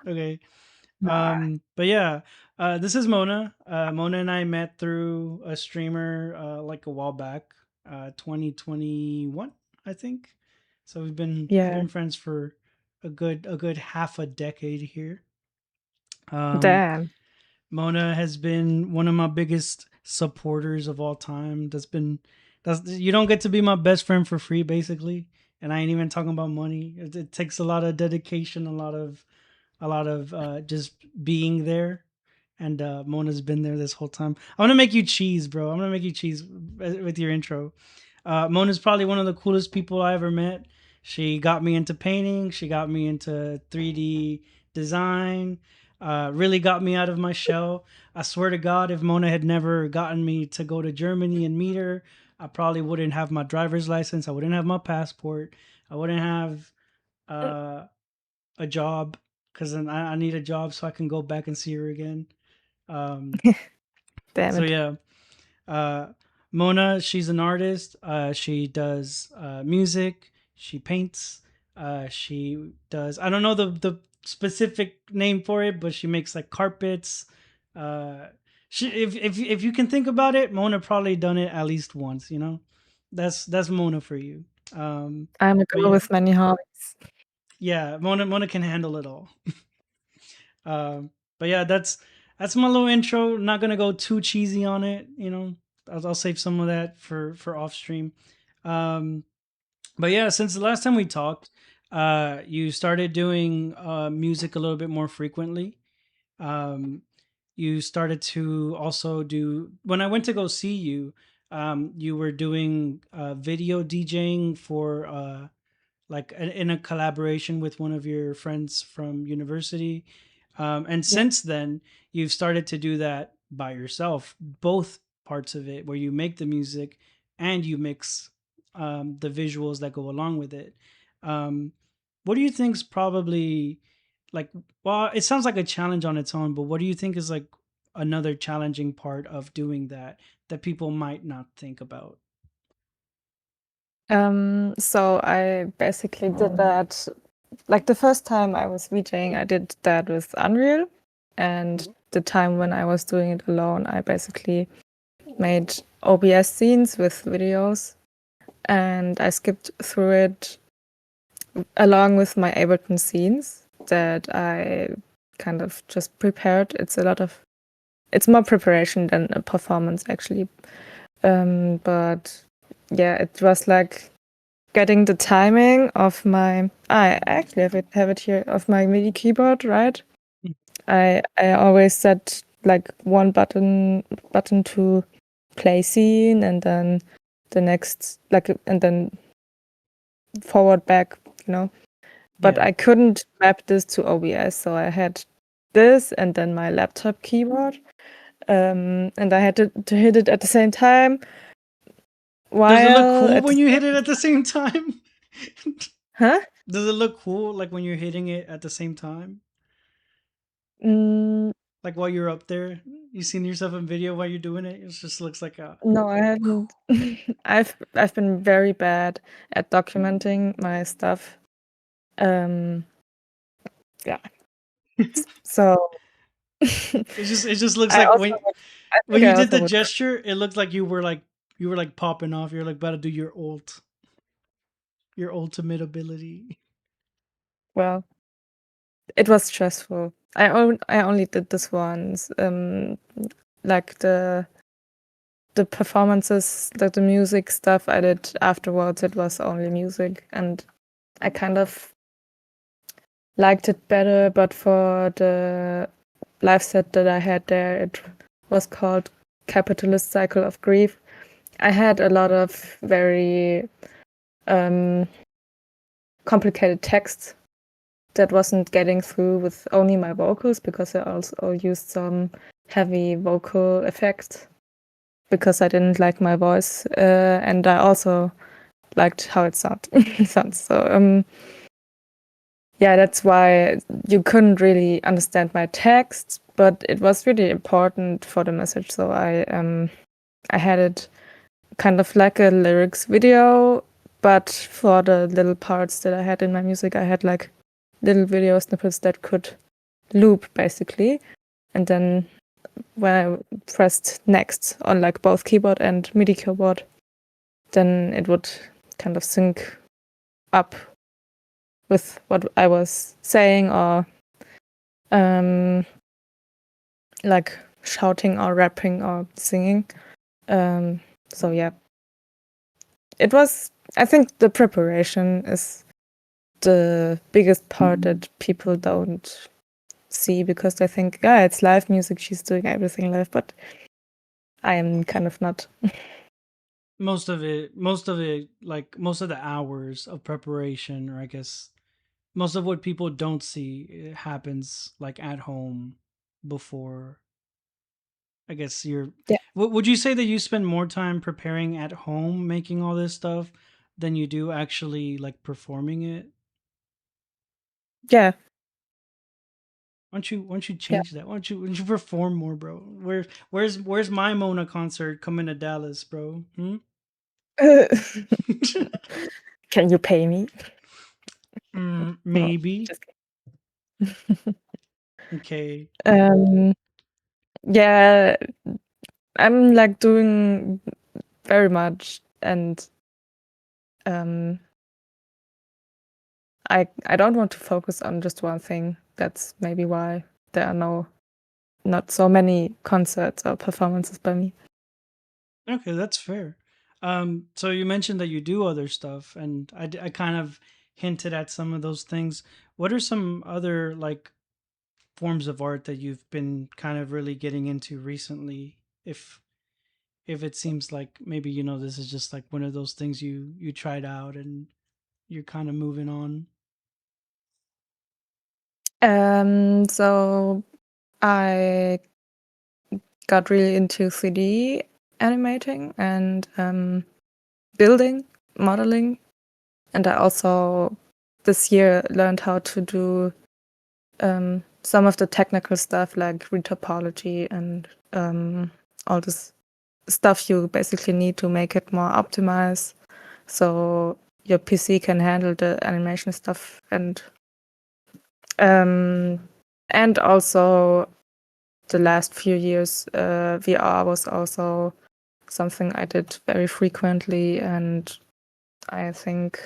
Okay. Nah. But yeah, this is Mona. Mona and I met through a streamer like a while back, 2021, I think. So we've Yeah. been friends for a good half a decade here. Um, Damn. Mona has been one of my biggest supporters of all time. That's you don't get to be my best friend for free, basically. And I ain't even talking about money. It takes a lot of dedication, a lot of just being there. And Mona's been there this whole time. I'm gonna make you cheese, bro. I'm gonna make you cheese with your intro. Mona's probably one of the coolest people I ever met. She got me into painting. She got me into 3D design. Really got me out of my shell. I swear to God, if Mona had never gotten me to go to Germany and meet her, I probably wouldn't have my driver's license. I wouldn't have my passport. I wouldn't have uh, a job because then I need a job so I can go back and see her again. Um, Damn so it. yeah, uh, Mona, she's an artist. She does music. She paints. She does. I don't know the specific name for it, but she makes like carpets. Uh, if you can think about it, Mona probably done it at least once. You know, that's Mona for you. I'm a But girl yeah, with many hobbies. yeah, Mona can handle it all. But yeah, that's my little intro. Not gonna go too cheesy on it. You know, I'll save some of that for off stream. Um, but yeah, since the last time we talked, you started doing music a little bit more frequently. Um, you started to also do when I went to go see you. You were doing video DJing for like in a collaboration with one of your friends from university. And Yeah. since then, you've started to do that by yourself, both parts of it, where you make the music and you mix the visuals that go along with it. Um, what do you think's probably like? Well, it sounds like a challenge on its own, but what do you think is like another challenging part of doing that people might not think about? So I basically did that like the first time I was VJing, I did that with Unreal. And the time when I was doing it alone, I basically made OBS scenes with videos and I skipped through it along with my Ableton scenes that I kind of just prepared. It's more preparation than a performance actually. But yeah, it was like getting the timing of my I actually have it here of my MIDI keyboard, right? I always set like one button to play scene and then the next like and then forward back, you know. But Yeah. I couldn't map this to OBS, so I had this and then my laptop keyboard. And I had to hit it at the same time Does it look while cool at the when you hit it at the same time? huh? Does it look cool like when you're hitting it at the same time? Mm, Like while you're up there, you seen yourself in video while you're doing it. It just looks like a no, I haven't. I've been very bad at documenting my stuff. Um, yeah. So it just looks I like also when would, I when think you I did also the would. gesture, it looked like you were like popping off. You're like about to do your ultimate ability. Well, it was stressful. I only did this once. Like the performances, the music stuff I did afterwards, it was only music, and I kind of liked it better. But for the live set that I had there, it was called Capitalist Cycle of Grief. I had a lot of very um, complicated texts that wasn't getting through with only my vocals because I also used some heavy vocal effects because I didn't like my voice and I also liked how it sounds. So yeah, that's why you couldn't really understand my text, but it was really important for the message. So I had it kind of like a lyrics video, but for the little parts that I had in my music, I had like little video snippets that could loop basically. And then when I pressed next on like both keyboard and MIDI keyboard, then it would kind of sync up with what I was saying, or like shouting or rapping or singing. So yeah, it was, I think the preparation is the biggest part that people don't see, because they think, yeah, it's live music, she's doing everything live, but I am kind of not. Most of it, like most of the hours of preparation, or I guess most of what people don't see, it happens like at home before. I guess you're. Yeah. Would you say that you spend more time preparing at home, making all this stuff, than you do actually like performing it? Yeah. Why don't you Yeah. change that? Why don't you perform more, bro? Where's my Mona concert coming to Dallas, bro? Hmm? Can you pay me? No, Maybe. just Okay. kidding. Yeah, I'm like doing very much, and um, I don't want to focus on just one thing. That's maybe why there are not so many concerts or performances by me. Okay, that's fair. So you mentioned that you do other stuff, and I kind of hinted at some of those things. What are some other like forms of art that you've been kind of really getting into recently? If it seems like maybe this is just like one of those things you tried out and you're kind of moving on. So I got really into 3D animating and building, modeling, and I also this year learned how to do some of the technical stuff like retopology and all this stuff you basically need to make it more optimized, so your PC can handle the animation stuff, um, and also the last few years, VR was also something I did very frequently, and I think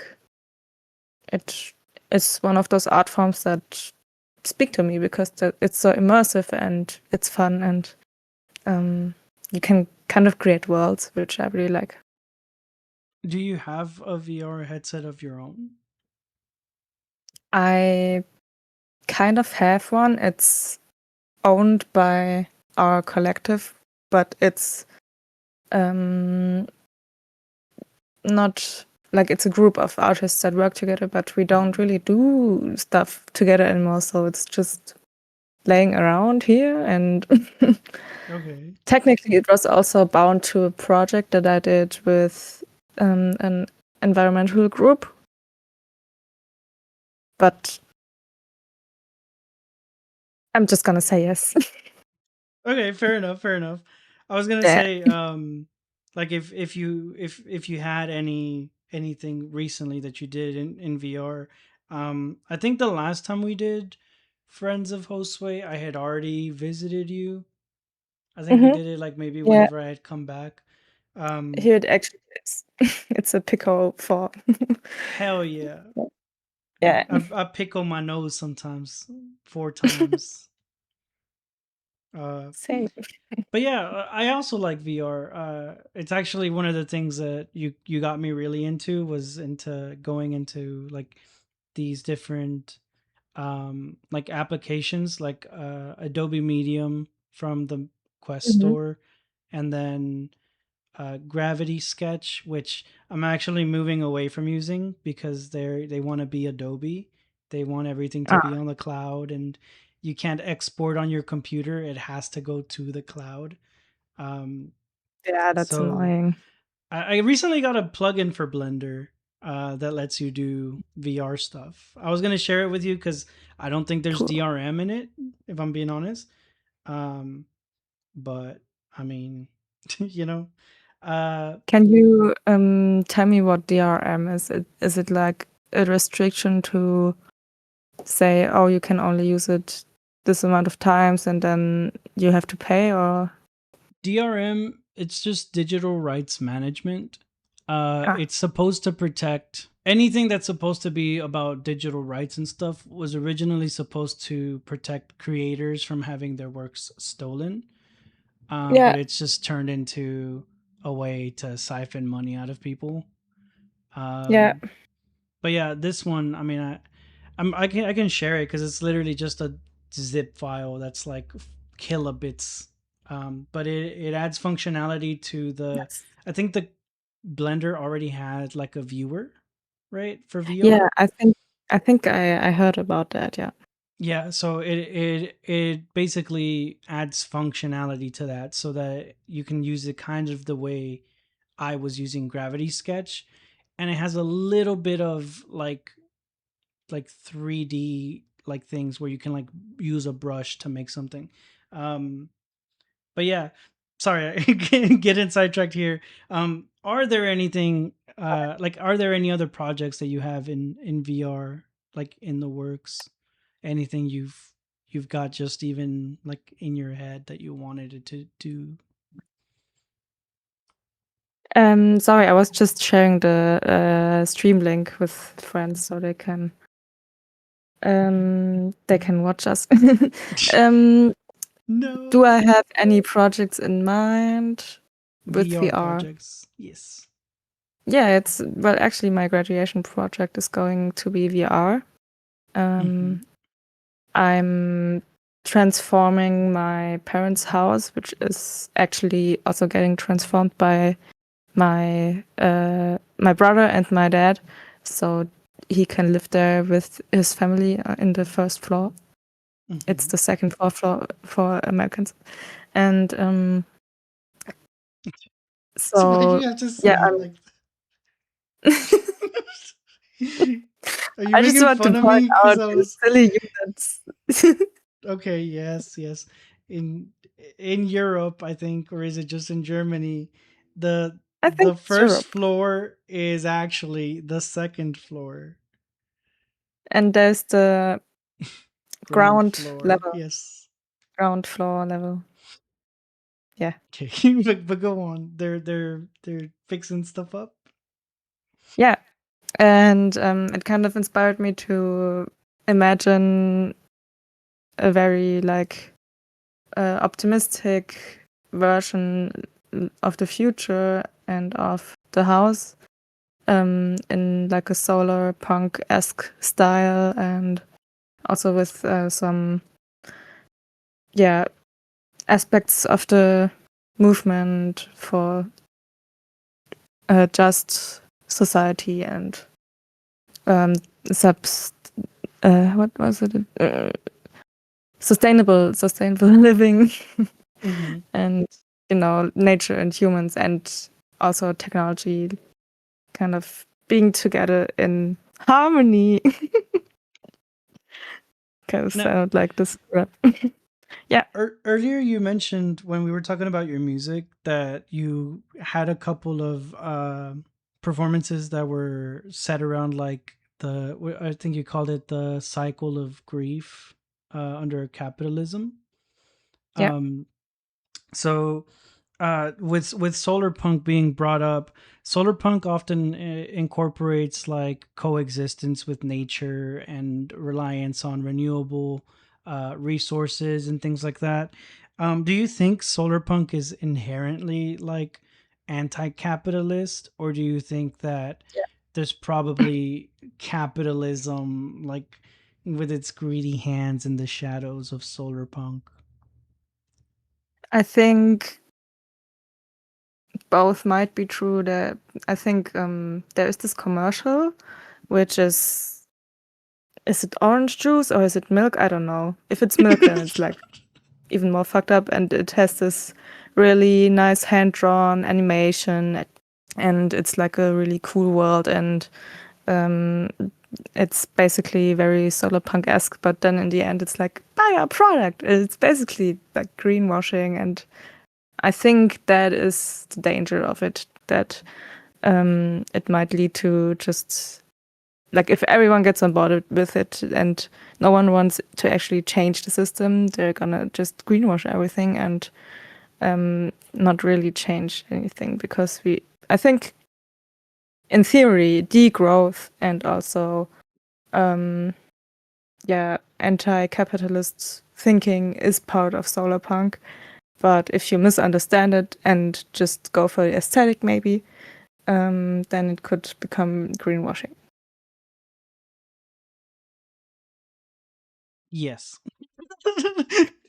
it is one of those art forms that speak to me because it's so immersive and it's fun, and you can kind of create worlds, which I really like. Do you have a VR headset of your own? I kind of have one. It's owned by our collective, but it's um, not like it's a group of artists that work together, but we don't really do stuff together anymore. So it's just laying around here. And Okay. technically, it was also bound to a project that I did with an environmental group, but I'm just gonna say yes. Okay, fair enough, fair enough. I was gonna Yeah. say, like if you had anything recently that you did in VR, I think the last time we did Friends of Hosway, I had already visited you. I think we Hmm. did it like maybe Yeah. whenever I had come back. Um, Here it actually is. It's a Pico 4. hell yeah, Yeah. I pickle my nose sometimes 4 times. Uh, Same. but yeah, I also like VR. It's actually one of the things that you got me really into, was into going into like these different like applications, like Adobe Medium from the Quest Hmm. store, and then Gravity Sketch, which I'm actually moving away from using because they want to be Adobe. They want everything to be Ah, on the cloud, and you can't export on your computer. It has to go to the cloud. Um, yeah, that's so annoying. I recently got a plugin for Blender that lets you do VR stuff. I was gonna share it with you because I don't think there's Cool. DRM in it, if I'm being honest. Um, but I mean, you know, uh, Can you tell me what DRM is? Is it like a restriction to say, oh, you can only use it this amount of times and then you have to pay, or DRM, it's just digital rights management. ah, It's supposed to protect anything that's supposed to be about digital rights and stuff was originally supposed to protect creators from having their works stolen. yeah, But it's just turned into a way to siphon money out of people. yeah, Um, but yeah, this one, I mean, I can share it because it's literally just a zip file that's like kilobits. But it adds functionality to the. yes. I think the Blender already had like a viewer, right, for VR. Yeah, I think I heard about that, yeah. Yeah, so it basically adds functionality to that so that you can use it kind of the way I was using Gravity Sketch, and it has a little bit of like 3D like things where you can like use a brush to make something. Um but yeah, sorry, I getting sidetracked here. Are there anything like are there any other projects that you have in VR like in the works? Anything you've got just even like in your head that you wanted it to do? Sorry, I was just sharing the stream link with friends so they can watch us. um, do I No. have any projects in mind with VR VR? projects. Yes. Yeah, it's well, actually, my graduation project is going to be VR. Mhm. I'm transforming my parents' house, which is actually also getting transformed by my brother and my dad, so he can live there with his family in the first floor. It's Mhm. the second floor for Americans, and So why do so you have to say yeah, it like that? Are you I just making want to fun of point me? Because out I the was silly units. okay. Yes, yes. In in Europe, I think, or is it just in Germany? The I think the it's first Europe, floor is actually the second floor, and there's the ground ground floor. level, Yes. ground floor level. Yeah, Okay, but go on. They're fixing stuff up. yeah, and it kind of inspired me to imagine a very like optimistic version of the future and of the house in like a solar punk esque style, and also with some yeah aspects of the movement for just society and um, subs. What was it? Sustainable living, Hmm. and nature and humans, and also technology kind of being together in harmony. Kind of Now, sound like this rap. Yeah, earlier you mentioned when we were talking about your music that you had a couple of performances that were set around like I think you called it the cycle of grief under capitalism. yeah, Um, so with solar punk being brought up, solar punk often incorporates like coexistence with nature and reliance on renewable resources and things like that. Do you think solar punk is inherently like anti-capitalist, or do you think that there's probably capitalism like with its greedy hands in the shadows of solar punk? I think both might be true. That I think there is this commercial, which is it orange juice or is it milk? I don't know. If it's milk, then it's like even more fucked up, and it has this really nice hand drawn animation, and it's like a really cool world, and um, it's basically very solar punk esque. But then in the end, it's like buy our product. It's basically like greenwashing, and I think that is the danger of it. That it might lead to just like if everyone gets on board with it and no one wants to actually change the system, they're gonna just greenwash everything and not really change anything because I think in theory, degrowth and also um, yeah, anti-capitalist thinking is part of solar punk. But if you misunderstand it and just go for the aesthetic, maybe, then it could become greenwashing. Yes.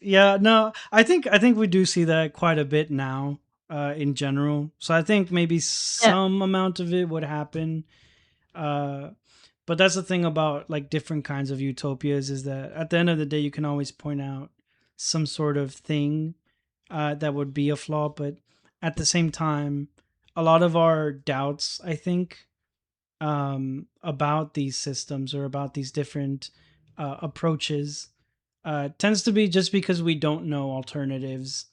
Yeah, no, I think we do see that quite a bit now, in general. So I think maybe Yeah. some amount of it would happen. Uh, but that's the thing about like different kinds of utopias is that at the end of the day, you can always point out some sort of thing that would be a flaw. But at the same time, a lot of our doubts, I think, about these systems or about these different approaches tends to be just because we don't know alternatives,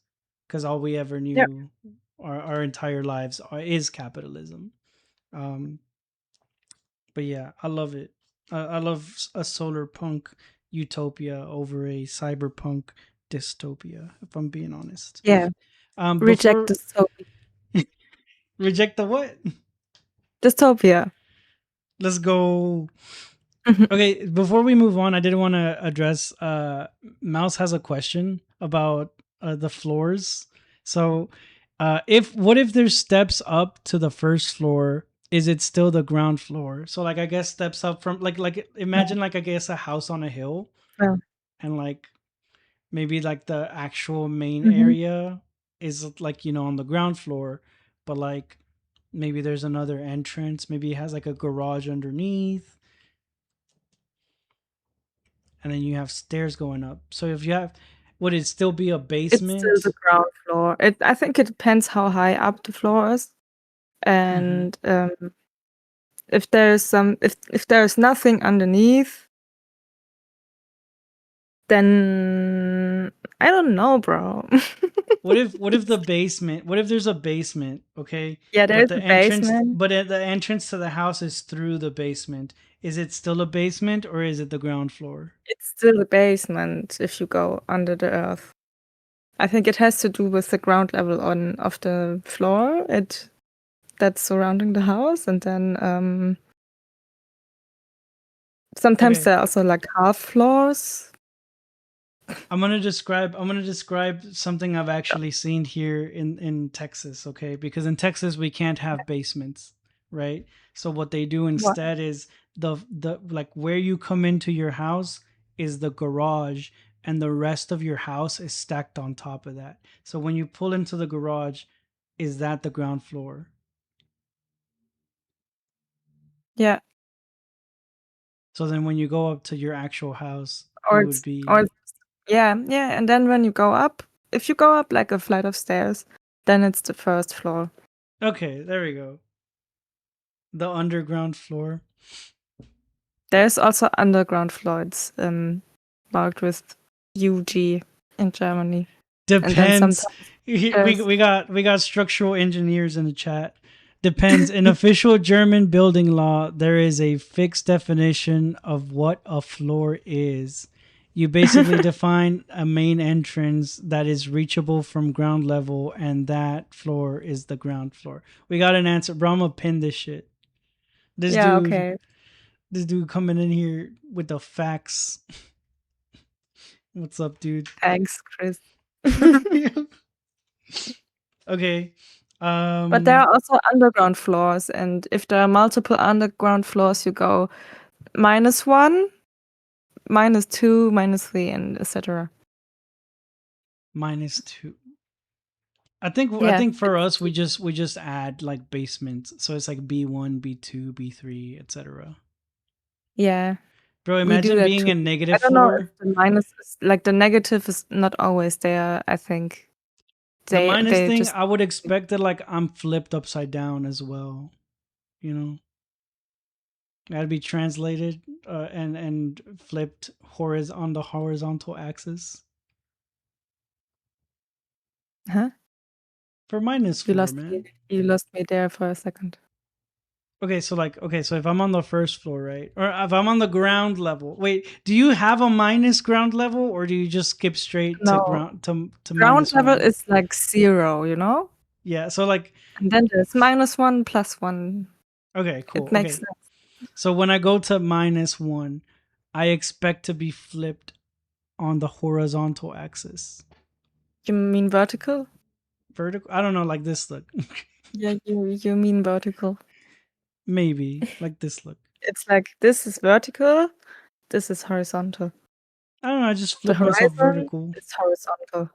because all we ever Yeah. knew our entire lives is capitalism. Um, but yeah, I love it. I love a solar punk utopia over a cyberpunk dystopia, if I'm being honest. Yeah. Reject Before dystopia. reject the what? Dystopia. Let's go. Mhm. Okay, before we move on, I did want to address Mouse has a question about the floors. So, if what if there's steps up to the first floor, is it still the ground floor? So like I guess steps up from like imagine like I guess a house on a hill, Yeah. and like maybe like the actual main Mhm. area is like on the ground floor, but like maybe there's another entrance, maybe it has like a garage underneath, and then you have stairs going up. So if you have, would it still be a It's still the basement? ground floor. I think it depends how high up the floor is, Hmm. and if there's if there's nothing underneath, then I don't know, bro. What if the basement? What if there's a basement? Okay, Yeah, but there's the a entrance, basement. the entrance to the house is through the basement. Is it still a basement or is it the ground floor? It's still a basement if you go under the earth. I think it has to do with the ground level on of the floor that's surrounding the house, and then sometimes Okay, there are also like half floors. I'm gonna describe something I've actually seen here in Texas, okay? Because in Texas we can't have basements, right? So what they do What? instead is the like where you come into your house is the garage, and the rest of your house is stacked on top of that. So when you pull into the garage, is that the ground floor? Yeah, So then when you go up to your actual house, it or would it's or be it's, yeah, yeah, and then when you go up, if you go up like a flight of stairs, then it's the first floor. okay, there we go. The underground floor. There's also underground floor. It's marked with UG in Germany, and then Depends. sometimes We there's we got structural engineers in the chat. Depends. In official German building law, there is a fixed definition of what a floor is. You basically define a main entrance that is reachable from ground level, and that floor is the ground floor. We got an answer, bro. I'm gonna pin this shit. This yeah, dude, okay. this dude coming in here with the facts. What's up, dude? Thanks, Chris. Okay. But there Um, are also underground floors, and if there are multiple underground floors, you go -1, -2, -3, and etc. -2. I think Yeah, for us we just add like basements. So it's like B1, B2, B3, etc. yeah, Bro, we do imagine that being too. a I negative don't know if floor. the minus is like the negative is not always there. I think The minus they thing, just I would expect that like I'm flipped upside down as well. You know, that'd be translated and flipped on the horizontal axis huh? for -4, man. You lost me there for a second. Okay, so like, okay, so if I'm on the first floor, right, or if I'm on the ground level, wait, do you have a minus ground level, or do you just skip straight to No, ground to ground minus level one? is like 0, you know? Yeah, so like, And then there's -1, +1. okay, It cool. makes Okay, sense. so when I go to minus one, I expect to be flipped on the horizontal axis. You mean vertical? Vertical? I don't know, like this look. Yeah, you mean vertical. Maybe like this look. It's like this is vertical, this is horizontal. I don't know. I just The flip myself horizon vertical. is horizontal.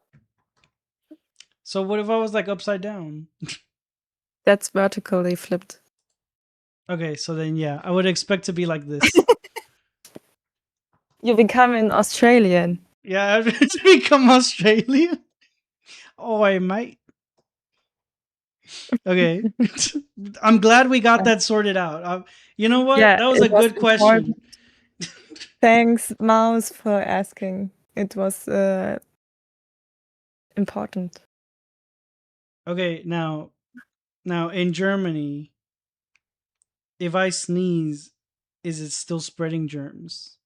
So what if I was like upside down? That's vertically flipped. Okay, so then yeah, I would expect to be like this. You become an Australian. Yeah, I'd become Australian. Oh, I might. Okay. I'm glad we got that sorted out. You know what? Yeah, That was it a was good question. important. Thanks, Mouse, for asking. It was important. Okay, now in Germany, if I sneeze, is it still spreading germs?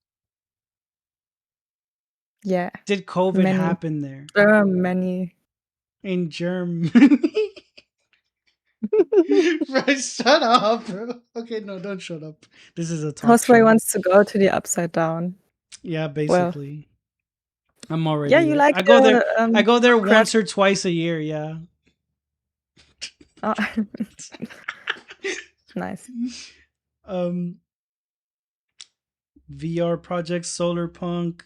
Yeah, Did COVID many. happen there? Many. In Germany? Bro, shut up, bro. Okay, no, don't shut up. This is a talk Hosway show. wants to go to the upside down. Yeah, Well, basically. I'm yeah, already you there. like I go there. the I go there crab. once or twice a year. Yeah. Oh, nice. um, VR project, solar punk.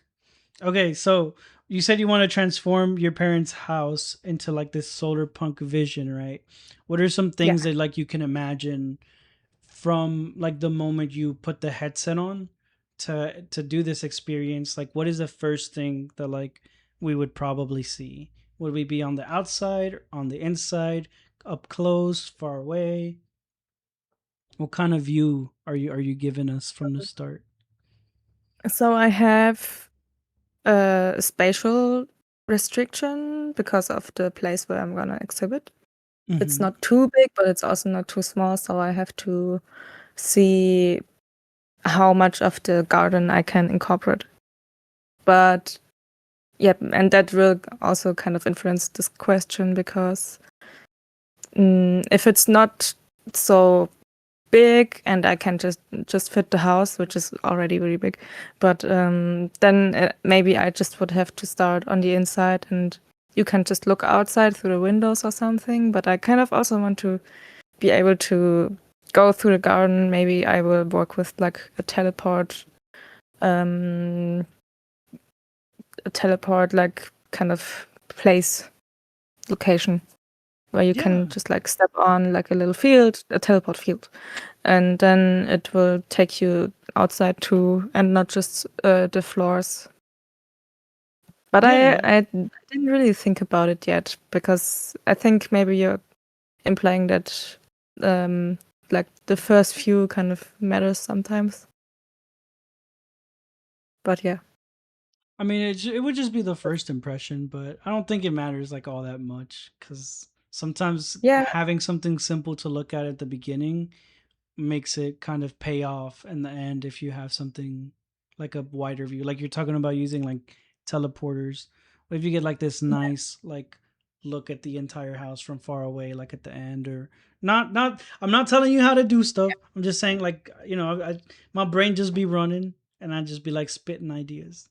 Okay, so you said you want to transform your parents' house into like this solar punk vision, right? What are some Yeah. things that like you can imagine from like the moment you put the headset on to do this experience? Like, what is the first thing that like we would probably see? Would we be on the outside, on the inside, up close, far away? What kind of view are you giving us from the start? So I have a spatial restriction because of the place where I'm gonna exhibit. It's Mm-hmm. not too big, but it's also not too small, so I have to see how much of the garden I can incorporate. But yeah, and that will also kind of influence this question because if it's not so big and I can just fit the house, which is already really big, but then maybe I just would have to start on the inside and you can just look outside through the windows or something. But I kind of also want to be able to go through the garden. Maybe I will work with like um, a teleport like kind of place location where you can Yeah. just like step on like a little field, a teleport field, and then it will take you outside too, and not just the floors. But Yeah, I yeah. didn't really think about it yet because I think maybe you're implying that like the first few kind of matters sometimes. But yeah, I mean, it would just be the first impression, but I don't think it matters like all that much because sometimes yeah, having something simple to look at the beginning makes it kind of pay off in the end if you have something like a wider view. Like you're talking about using like teleporters. What if you get like this nice like look at the entire house from far away, like at the end, or not I'm not telling you how to do stuff. I'm just saying like, my brain just be running and I just be like spitting ideas.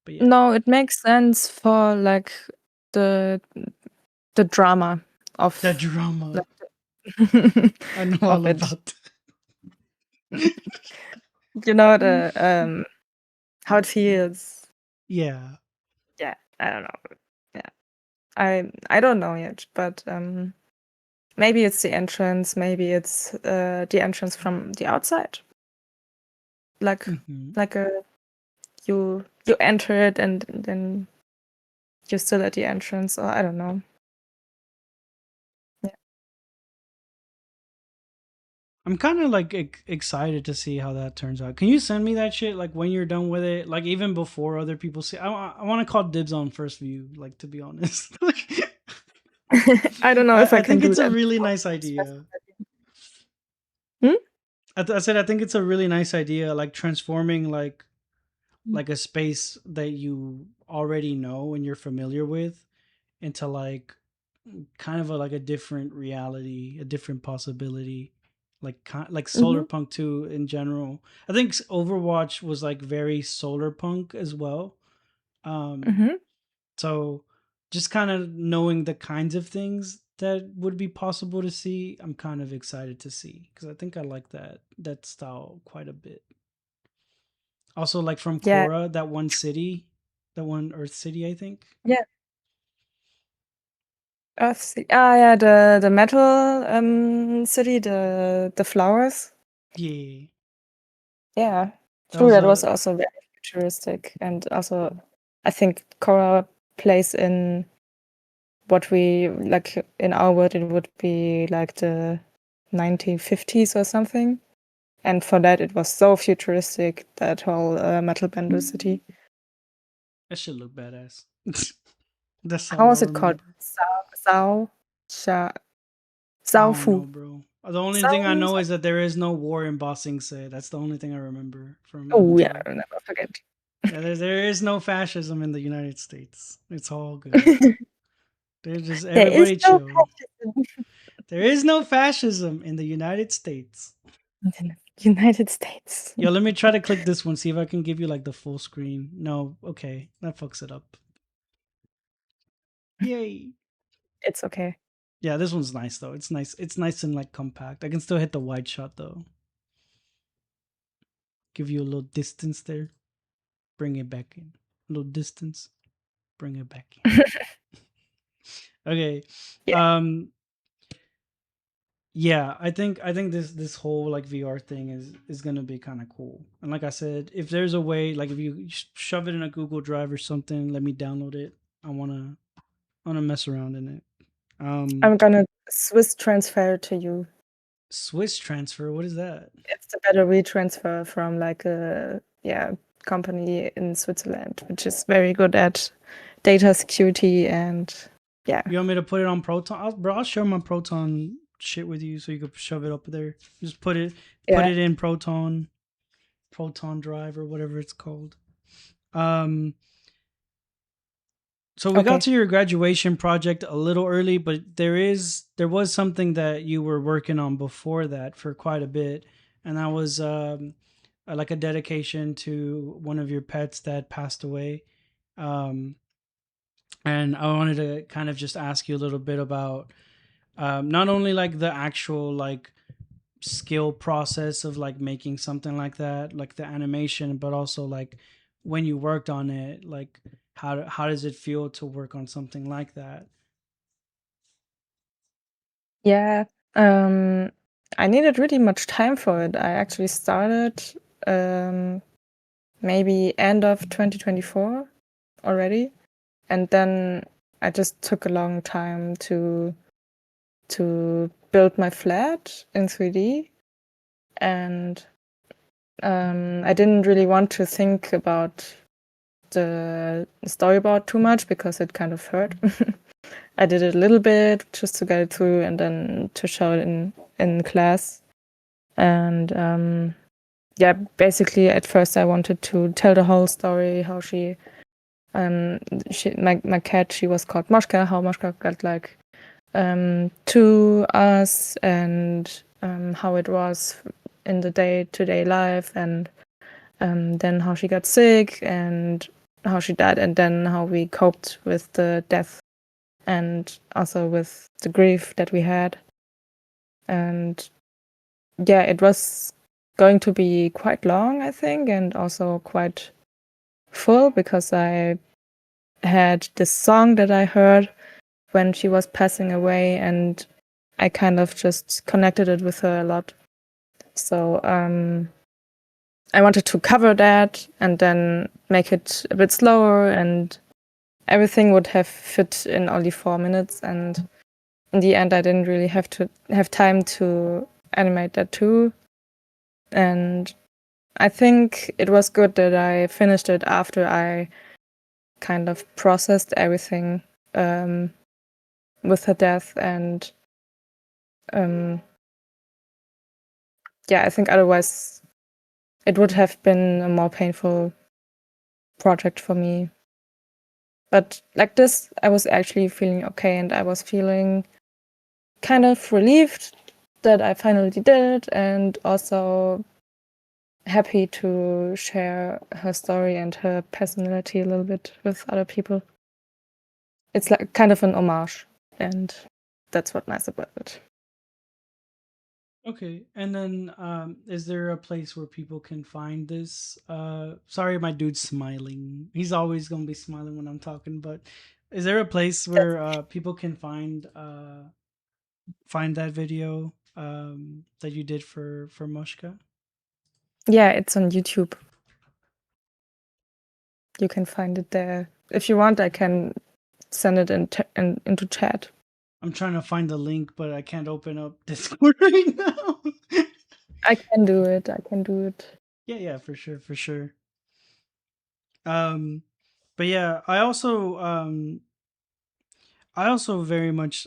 But yeah. no, it makes sense for like the the drama The of drama. like I know of all it. about You know that. the how it feels. Yeah. Yeah, I don't know. Yeah, I don't know yet, but maybe it's the entrance. Maybe it's the entrance from the outside. Like Hmm. like a you enter it and then you're still at the entrance, or I don't know. Yeah. I'm kind of like excited to see how that turns out. Can you send me that shit like when you're done with it? Like even before other people see. I want to call dibs on first view. Like to be honest, like, I don't know if I I can think do it's a that really before nice Christmas. idea. Hmm? I said I think it's a really nice idea, like transforming Mm. like a space that you already know and you're familiar with into kind of like a different reality, a different possibility, like solar Mhm. punk 2 in general. I think Overwatch was like very solar punk as well. Um, Mhm. so just kind of knowing the kinds of things that would be possible to see, I'm kind of excited to see because I think I like that style quite a bit. Also, like from Yeah. Korra, that one city, that one Earth city, I think. Yeah. Earthsea. Ah, yeah, the metal city, the flowers. Yeah, Yeah, that true. was That was a also very futuristic, and also I think Korra plays in what we like in our world. It would be like the 1950s or something, and for that it was so futuristic, that whole metal bender city. that should look badass. That's How all I was it called? remember. Sao Sha I Sao don't know, Fu. bro. The only thing I Sao. know is that there is no war in Ba Sing Se. That's the only thing I remember from Oh yeah, Avatar. I'll never forget. Yeah, there is no fascism in the United States. It's all good. They're just There is everybody no chill. fascism There is no fascism in the United States. in the United States. Yo, let me try to click this one, see if I can give you like the full screen. No, okay, that fucks it up. Yay. It's okay. Yeah, this one's nice though. It's nice. It's nice and like compact. I can still hit the wide shot though. Give you a little distance there. Bring it back in. A little distance. Bring it back in. Okay. Yeah. Um yeah, I think this whole like VR thing is going to be kind of cool. And like I said, if there's a way like if you shove it in a Google Drive or something, let me download it. I want to mess around in it. I'm gonna Swiss transfer to you. Swiss transfer, what is that? It's a better retransfer from like a company in Switzerland, which is very good at data security and yeah. You want me to put it on Proton? I'll share my Proton shit with you so you could shove it up there. Just put Yeah. it in Proton Drive or whatever it's called. Um, so we got Okay. to your graduation project a little early, but there was something that you were working on before that for quite a bit, and that was like a dedication to one of your pets that passed away. Um, and I wanted to kind of just ask you a little bit about not only like the actual like skill process of like making something like that, like the animation, but also like when you worked on it, like how does it feel to work on something like that? Yeah. Um I needed really much time for it. I actually started um maybe end of 2024 already. And then I just took a long time to build my flat in 3D, and I didn't really want to think about the storyboard too much because it kind of hurt. I did it a little bit just to get it through and then to show it in class. And yeah, basically at first I wanted to tell the whole story, how my cat, she was called Moshka, how Moshka got like to us, and how it was in the day-to-day life, and then how she got sick and how she died, and then how we coped with the death and also with the grief that we had. And yeah, it was going to be quite long, I think, and also quite full because I had this song that I heard when she was passing away, and I kind of just connected it with her a lot. So I wanted to cover that and then make it a bit slower, and everything would have fit in only 4 minutes. And in the end, I didn't really have time to animate that too. And I think it was good that I finished it after I kind of processed everything um, with her death, and um, yeah, I think otherwise it would have been a more painful project for me. But like this, I was actually feeling okay, and I was feeling kind of relieved that I finally did it, and also happy to share her story and her personality a little bit with other people. It's like kind of an homage, and that's what nice about it. Okay, and then is there a place where people can find this? Sorry, my dude's smiling. He's always gonna be smiling when I'm talking. But is there a place where people can find that video that you did for Mushka? Yeah, it's on YouTube. You can find it there. If you want, I can send it into chat. I'm trying to find the link, but I can't open up Discord right now. I can do it. I can do it. Yeah, yeah, for sure, for sure. Um, but yeah, I also very much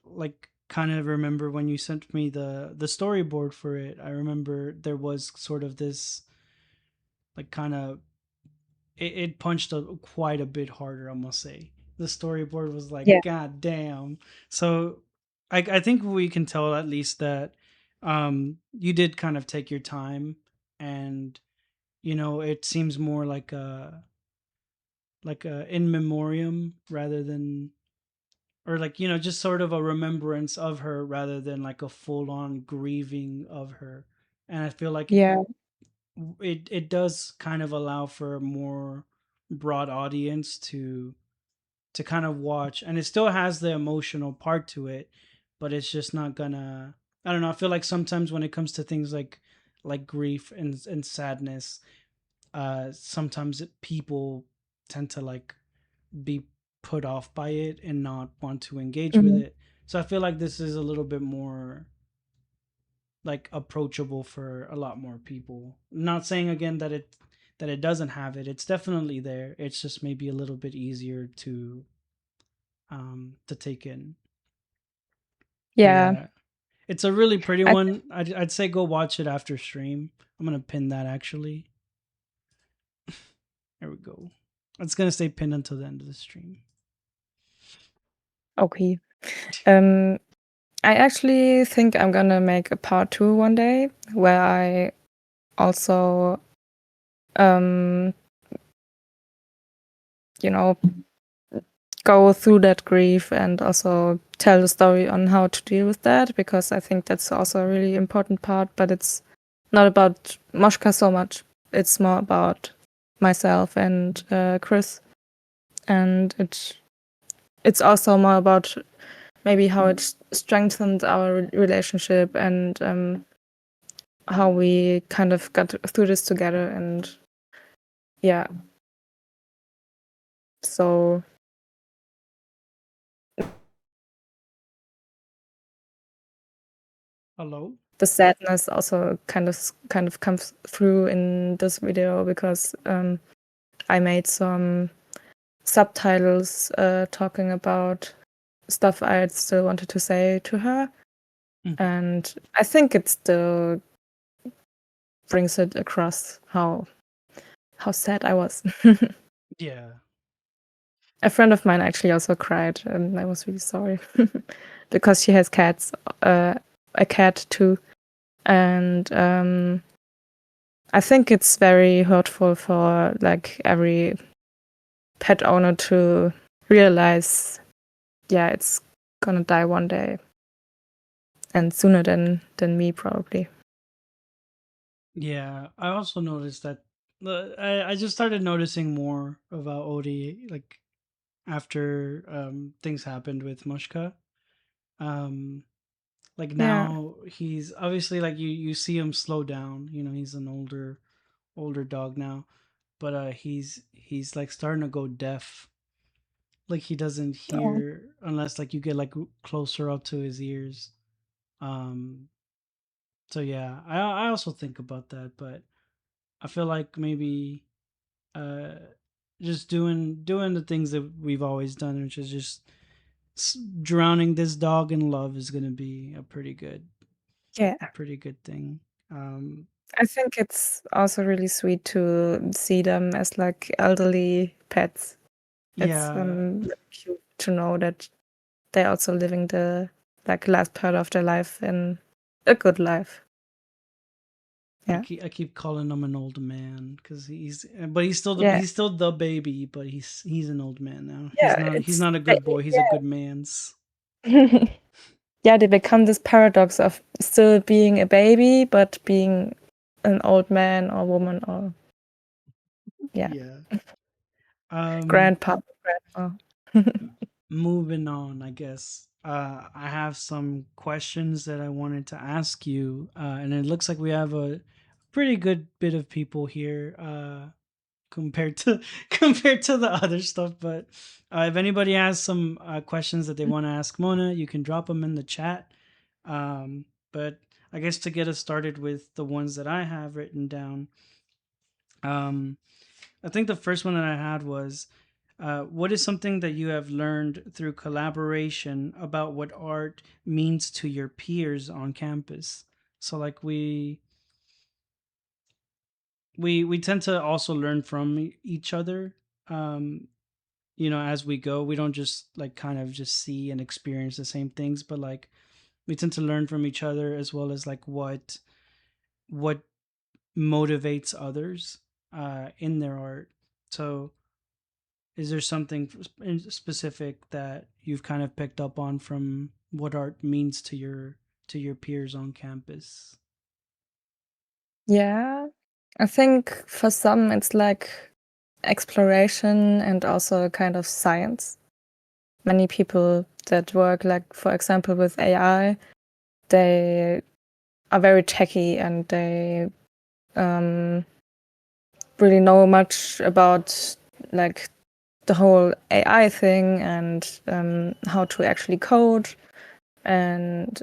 like kind of remember when you sent me the storyboard for it. I remember there was sort of this like kind of it punched quite a bit harder. I must say the storyboard was like Yeah. god damn. So I think we can tell at least that you did kind of take your time, and it seems more like a in memoriam rather than, or like just sort of a remembrance of her rather than like a full on grieving of her. And I feel like Yeah. it does kind of allow for a more broad audience to kind of watch, and it still has the emotional part to it, but it's just not gonna, I don't know, I feel like sometimes when it comes to things like grief and sadness, sometimes people tend to like be put off by it and not want to engage with Mhm. it. So I feel like this is a little bit more like approachable for a lot more people. Not saying again that it doesn't have it. It's definitely there. It's just maybe a little bit easier to take in. But Yeah. yeah, it's a really pretty I one. I'd say go watch it after stream. I'm gonna pin that actually. There we go. It's gonna stay pinned until the end of the stream. okay. Um, I actually think I'm gonna make a part two one day where I also, um, you know, go through that grief and also tell the story on how to deal with that, because I think that's also a really important part. But it's not about Moshka so much. It's more about myself and Chris, and it's also more about maybe how it strengthened our relationship, and how we kind of got through this together. And yeah, so Hello. the sadness also kind of comes through in this video, because I made some subtitles talking about stuff I still wanted to say to her, Mhm. and I think it still brings it across how sad I was. Yeah. A friend of mine actually also cried, and I was really sorry because she has cats, a cat too, and I think it's very hurtful for like every pet owner to realize, yeah, it's gonna die one day, and sooner than me probably. Yeah, I also noticed that I just started noticing more about Odie like after things happened with Mushka. Um like Yeah. now he's obviously like you see him slow down, he's an older dog now, but he's like starting to go deaf. Like he doesn't Oh. hear unless like you get like closer up to his ears. Um so yeah, I also think about that, but I feel like maybe uh just doing the things that we've always done, which is just drowning this dog in love is gonna be a Yeah. pretty good thing. Um, I think it's also really sweet to see them as like elderly pets. It's yeah, cute to know that they're also living the like last part of their life in a good life. Yeah. I keep calling him an old man because but Yeah. he's still the baby, but he's an old man now. Yeah, He's it's not a good boy. He's a good man's. yeah. Yeah, they become this paradox of still being a baby but being an old man or woman or yeah, Yeah. Um, grandpa, grandma. moving on, I guess. I have some questions that I wanted to ask you, and it looks like we have a pretty good bit of people here. Compared to compared to the other stuff. But if anybody has some questions that they want to ask Mona, you can drop them in the chat. But I guess to get us started with the ones that I have written down, um, I think the first one that I had was. What is something that you have learned through collaboration about what art means to your peers on campus? So, like we tend to also learn from each other. Um, as we go, we don't just like kind of just see and experience the same things, but like we tend to learn from each other, as well as like what motivates others in their art. So is there something in specific that you've kind of picked up on from what art means to your peers on campus? Yeah. I think for some it's like exploration and also a kind of science. Many people that work like for example with AI, they are very techy and they um, really know much about like the whole AI thing and how to actually code and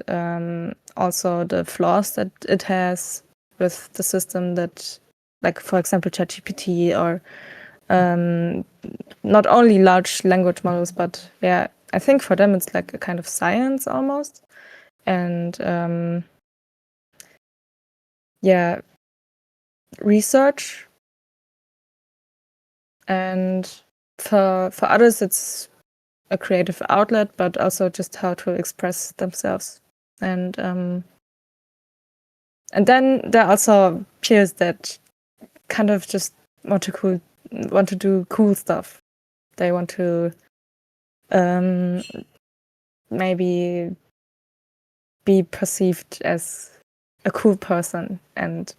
also the flaws that it has with the system that, like for example, ChatGPT or not only large language models, but yeah, I think for them it's like a kind of science almost. And yeah, research. And for others, it's a creative outlet, but also just how to express themselves. And and then there are also peers that kind of just want to do cool stuff. They want to um, maybe be perceived as a cool person, and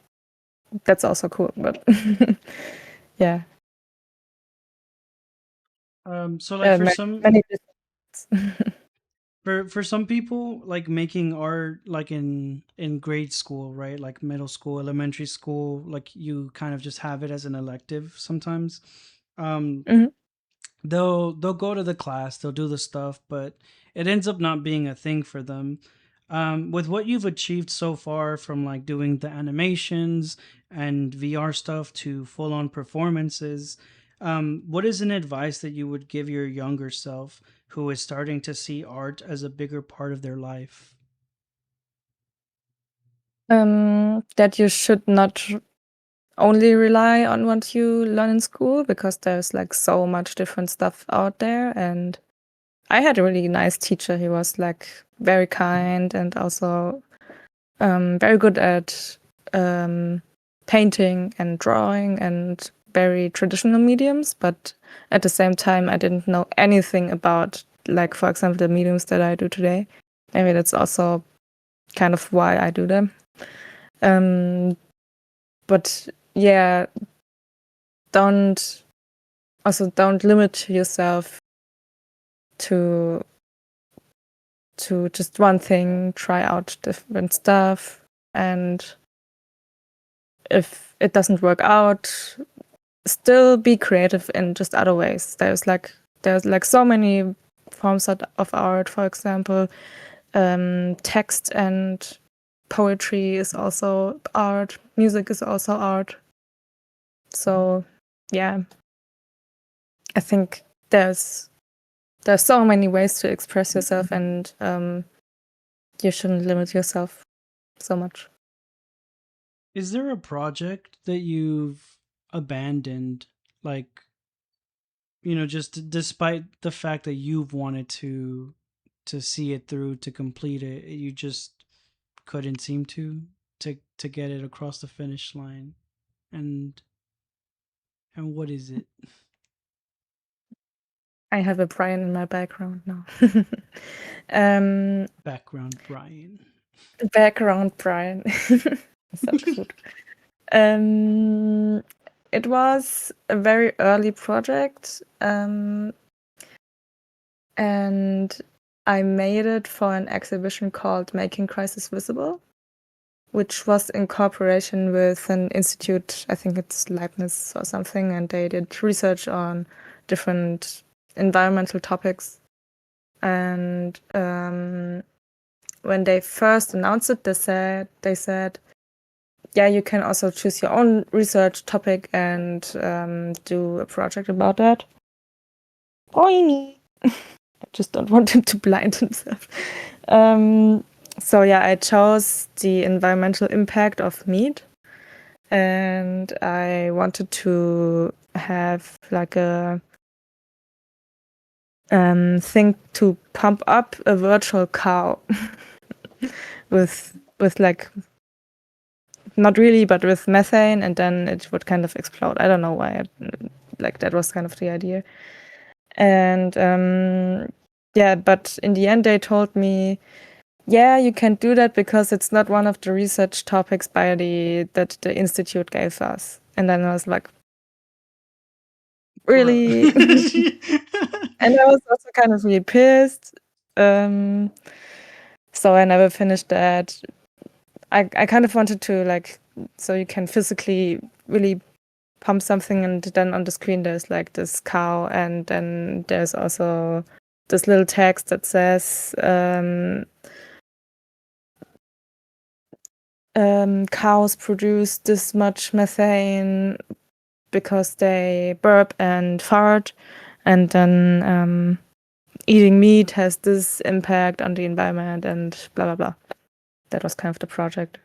that's also cool. But yeah, So like there are for many, some many different. for some people, like making art like in grade school, right, like middle school, elementary school, like you kind of just have it as an elective sometimes. um Mhm. they'll go to the class, they'll do the stuff, but it ends up not being a thing for them. With what you've achieved so far, from like doing the animations and VR stuff to full on performances, what is an advice that you would give your younger self who is starting to see art as a bigger part of their life? That you should not only rely on what you learn in school because there's like so much different stuff out there. And I had a really nice teacher. He was like very kind and also very good at painting and drawing and very traditional mediums. But at the same time, I didn't know anything about, like, for example, the mediums that I do today. Maybe that's also kind of why I do them. Um, but yeah, don't don't limit yourself to just one thing. Try out different stuff, and if it doesn't work out, still be creative in just other ways. There's like so many forms of art. For example, text and poetry is also art. Music is also art. So yeah, I think there's so many ways to express yourself, and you shouldn't limit yourself so much. Is there a project that you've abandoned, like, just despite the fact that you've wanted to see it through, to complete it, you just couldn't seem to get it across the finish line? And what is it? I have a Brian in my background now. um, Background Brian. background Brian. So cute. Um, it was a very early project, and I made it for an exhibition called Making Crisis Visible, which was in cooperation with an institute, I think it's Leibniz or something, and they did research on different environmental topics. And when they first announced it, they said, yeah, you can also choose your own research topic and do a project about that. Boing! I just don't want him to blind himself. So yeah, I chose the environmental impact of meat, and I wanted to have like a thing to pump up a virtual cow with like, not really, but with methane, and then it would kind of explode. I don't know why. Like that was kind of the idea. And yeah, but in the end, they told me, yeah, you can do that because it's not one of the research topics that the institute gave us. And then I was like, Bro. really? And I was also kind of really pissed. So I never finished that. I kind of wanted to, like, so you can physically really pump something, and then on the screen there's like this cow, and then there's also this little text that says cows produce this much methane because they burp and fart, and then eating meat has this impact on the environment, and blah blah blah. That was kind of the project.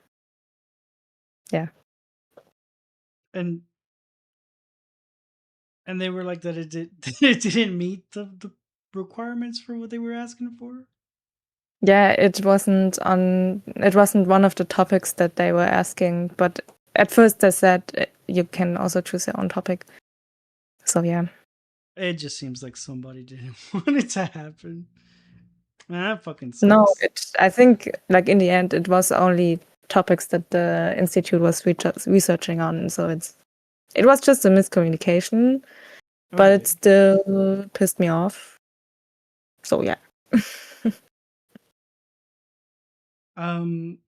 Yeah. and they were like that it didn't meet the requirements for what they were asking for. Yeah, it wasn't one of the topics that they were asking, but at first they said you can also choose your own topic. So yeah. It just seems like somebody didn't want it to happen. Man, that fucking No, sucks. I think like in the end it was only topics that the institute was researching on, so it was just a miscommunication, but it Okay. still pissed me off. So yeah. Um,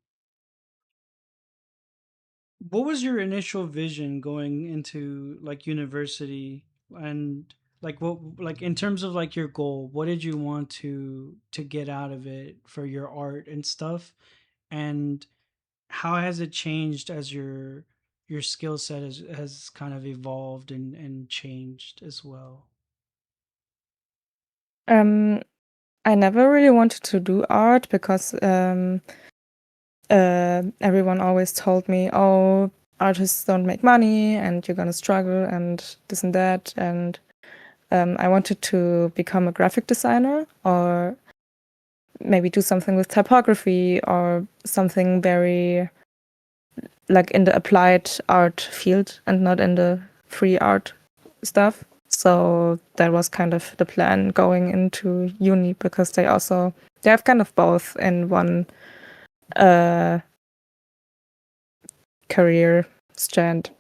what was your initial vision going into like university, and like what, like in terms of like your goal, what did you want to get out of it for your art and stuff? And how has it changed as your skill set has kind of evolved and changed as well? Um, I never really wanted to do art because everyone always told me, oh, artists don't make money and you're gonna struggle and this and that. And I wanted to become a graphic designer, or maybe do something with typography, or something very like in the applied art field and not in the free art stuff. So that was kind of the plan going into uni, because they have kind of both in one uh, career strand.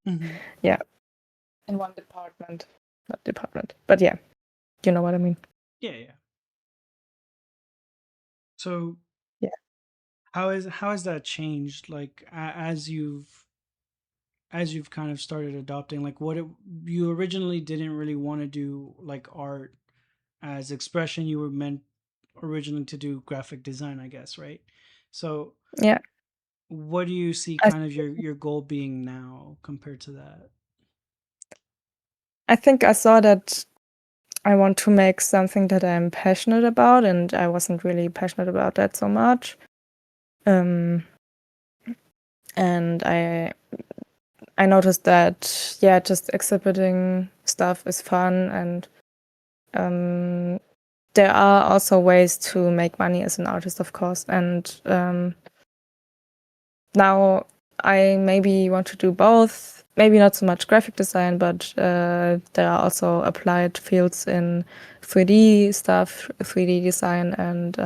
Hmm. Yeah, in one department, not department, but yeah, you know what I mean. Yeah, yeah. So Yeah. how has that changed, like as you've kind of started adopting, like you originally didn't really want to do like art as expression, you were meant originally to do graphic design, I guess, right? So Yeah, what do you see I kind of your goal being now compared to that? I think I saw that I want to make something that I'm passionate about, and I wasn't really passionate about that so much. Um, And I noticed that, yeah, just exhibiting stuff is fun, and there are also ways to make money as an artist, of course. And now I maybe want to do both. Maybe not so much graphic design, but there are also applied fields in 3D stuff, 3D design, and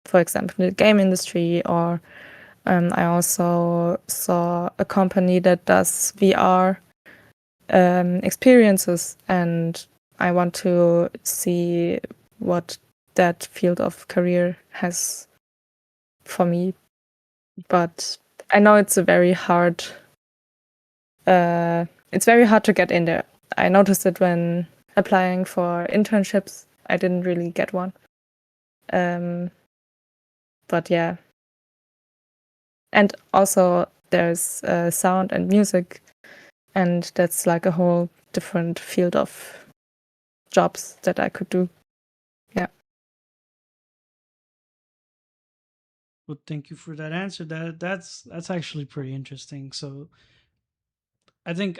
for example, the game industry. Or I also saw a company that does VR experiences, and I want to see what that field of career has for me. But I know it's a very hard. It's very hard to get in there. I noticed it when applying for internships. I didn't really get one. But yeah, and also there's sound and music, and that's like a whole different field of jobs that I could do. Yeah. Well, thank you for that answer. That's actually pretty interesting. So I think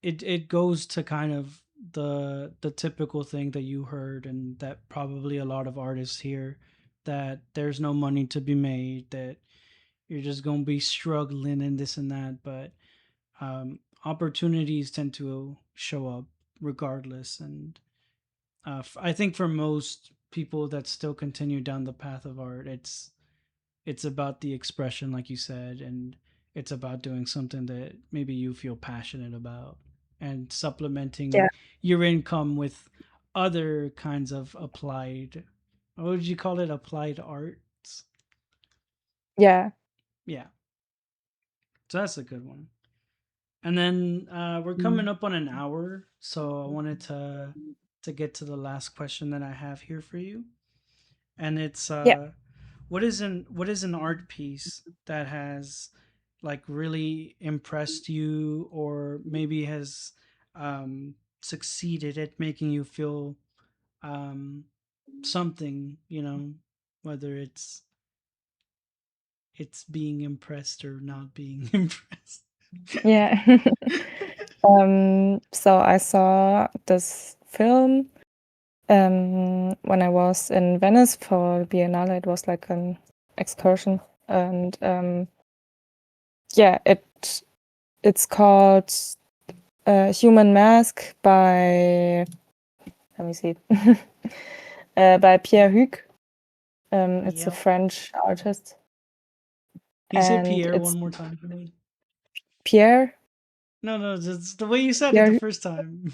it goes to kind of the typical thing that you heard and that probably a lot of artists hear, that there's no money to be made, that you're just gonna be struggling and this and that. But opportunities tend to show up regardless. And I think for most people that still continue down the path of art, it's about the expression, like you said, and it's about doing something that maybe you feel passionate about, and Yeah. supplementing your income with other kinds of applied, what would you call it, applied arts. Yeah. Yeah, so that's a good one. And then we're coming up on an hour, so I wanted to get to the last question that I have here for you. And it's Yeah. what is an art piece that has like really impressed you, or maybe has succeeded at making you feel um something, whether it's being impressed or not being impressed. Yeah. So I saw this film when I was in Venice for Biennale. It was like an excursion, and yeah, it's called Human Mask by, let me see, by Pierre Hugues. It's a Yep. French artist, Can you say and Pierre one it's more time for me? Pierre No, no, just the way you said it the Pierre first time.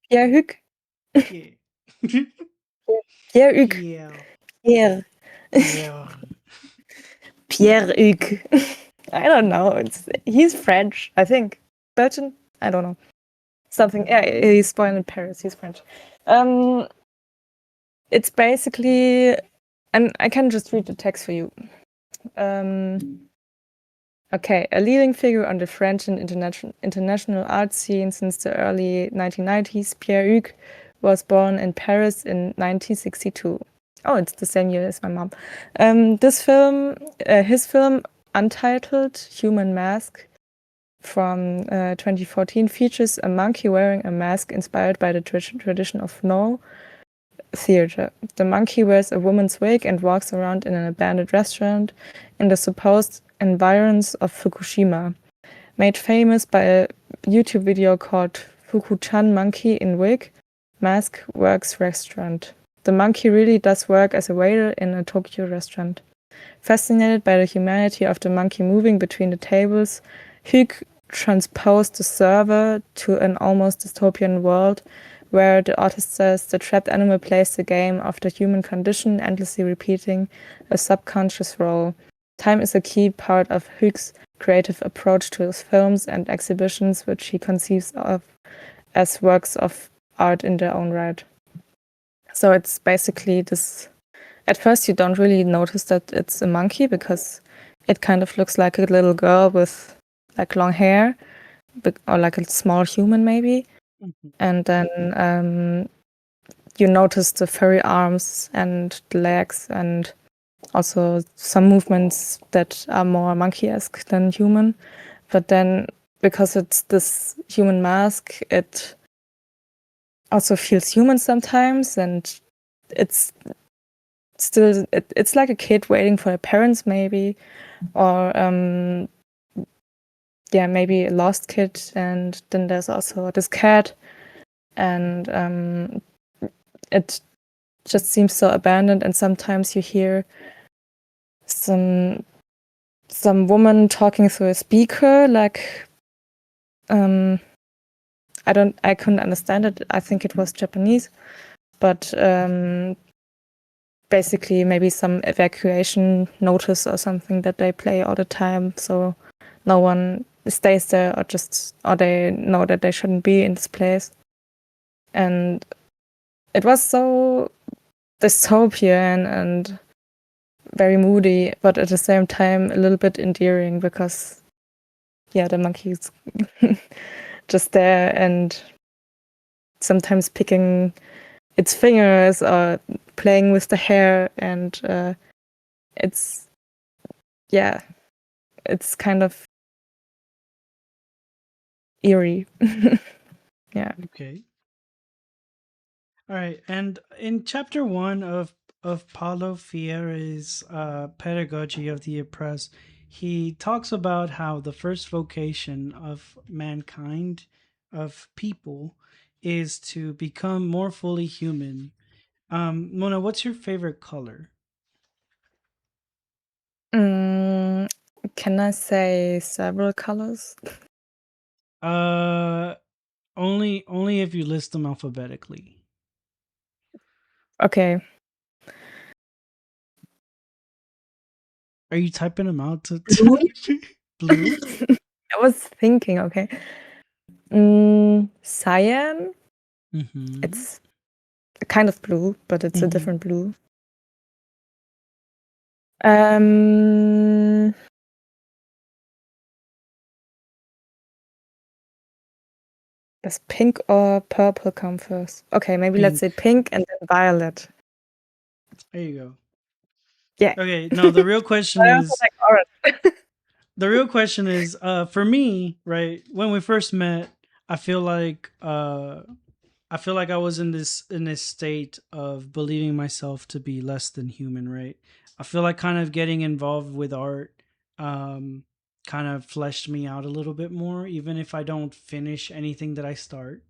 Pierre Hugues. Pierre. Pierre Hugues. Pierre. Pierre Pierre. Pierre Hugues. I don't know. He's French, I think. Belgian? I don't know. Something. Yeah, he's born in Paris. He's French. Um, it's basically, and I can just read the text for you. Okay, a leading figure on the French and international art scene since the early 1990s, Pierre Hugues was born in Paris in 1962. Oh, it's the same year as my mom. His film, Untitled Human Mask, from 2014, features a monkey wearing a mask inspired by the tradition of No theater. The monkey wears a woman's wig and walks around in an abandoned restaurant in the supposed environs of Fukushima. Made famous by a YouTube video called Fuku-chan Monkey in Wig, Mask Works Restaurant. The monkey really does work as a waiter in a Tokyo restaurant. Fascinated by the humanity of the monkey moving between the tables, Hugues transposed the server to an almost dystopian world where the artist says the trapped animal plays the game of the human condition, endlessly repeating a subconscious role. Time is a key part of Hugues' creative approach to his films and exhibitions, which he conceives of as works of art in their own right. So it's basically this. At first, you don't really notice that it's a monkey because it kind of looks like a little girl with like long hair, or like a small human maybe. Mhm. And then you notice the furry arms and the legs, and Also, some movements that are more monkey-esque than human. But then, because it's this human mask, it also feels human sometimes, and it's still it's like a kid waiting for their parents, maybe, or yeah, maybe a lost kid. And then there's also this cat, and it just seems so abandoned. And sometimes you hear some woman talking through a speaker, like I couldn't understand it. I think it was Japanese, but basically maybe some evacuation notice or something that they play all the time, so no one stays there, or they know that they shouldn't be in this place. And it was so dystopian and very moody, but at the same time a little bit endearing, because yeah, the monkey's just there and sometimes picking its fingers or playing with the hair, and it's yeah, it's kind of eerie. Yeah. Okay. All right. And in chapter one of Paulo Freire's Pedagogy of the Oppressed, he talks about how the first vocation of mankind, of people, is to become more fully human. Mona, what's your favorite color? Mm, can I say several colors? Uh, only if you list them alphabetically. Okay. Are you typing them out to Blue? blue? I was thinking, okay. Cyan. Mm-hmm. It's a kind of blue, but it's a Mm-hmm. different blue. Um, does pink or purple come first? Okay, maybe let's say Pink. pink and then violet. There you go. Yeah. Okay, no, I also like orange. the real question is for me, right? When we first met, I feel like I feel like I was in this state of believing myself to be less than human, right? I feel like kind of getting involved with art um kind of fleshed me out a little bit more, even if I don't finish anything that I start.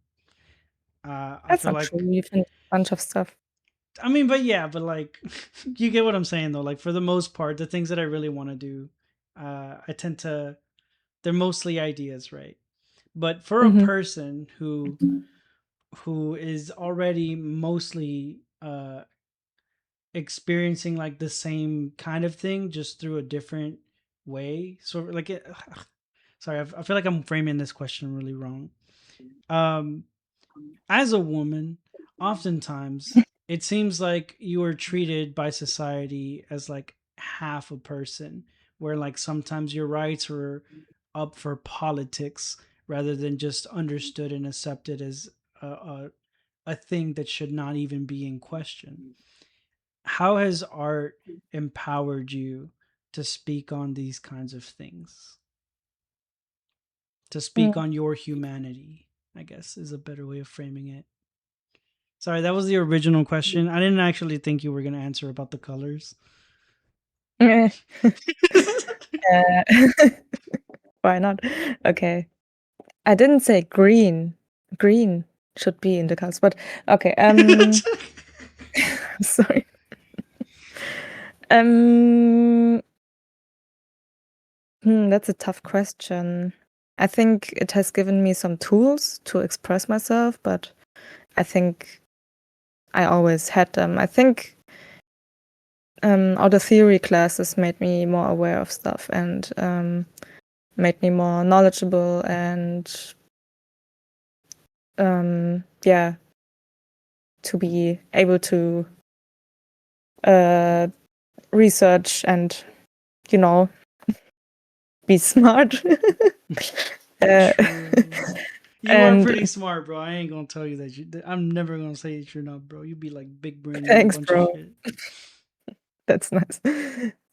I That's feel not like true. You finished a bunch of stuff. I mean, but yeah, but like, you get what I'm saying though. Like for the most part, the things that I really want to do, I tend to. They're mostly ideas, right? But for a Mm-hmm. person who is already mostly experiencing like the same kind of thing, just through a different way, sort of like it. Sorry, I feel like I'm framing this question really wrong. Um, as a woman, oftentimes it seems like you are treated by society as like half a person, where like sometimes your rights are up for politics rather than just understood and accepted as a thing that should not even be in question. How has art empowered you to speak on these kinds of things? To speak on your humanity, I guess is a better way of framing it. Sorry, that was the original question. I didn't actually think you were going to answer about the colors. Uh, why not? Okay. I didn't say green. Green should be in the colors, but okay. Sorry. Um, that's a tough question. I think it has given me some tools to express myself, but I think I always had them. I think all the theory classes made me more aware of stuff, and made me more knowledgeable, and yeah, to be able to uh, research and, you know, be smart. uh, True. You are and pretty smart, bro. I ain't gonna tell you that I'm never gonna say that you're not, bro. You be like big brain in a thanks, bunch of bro. shit. That's nice.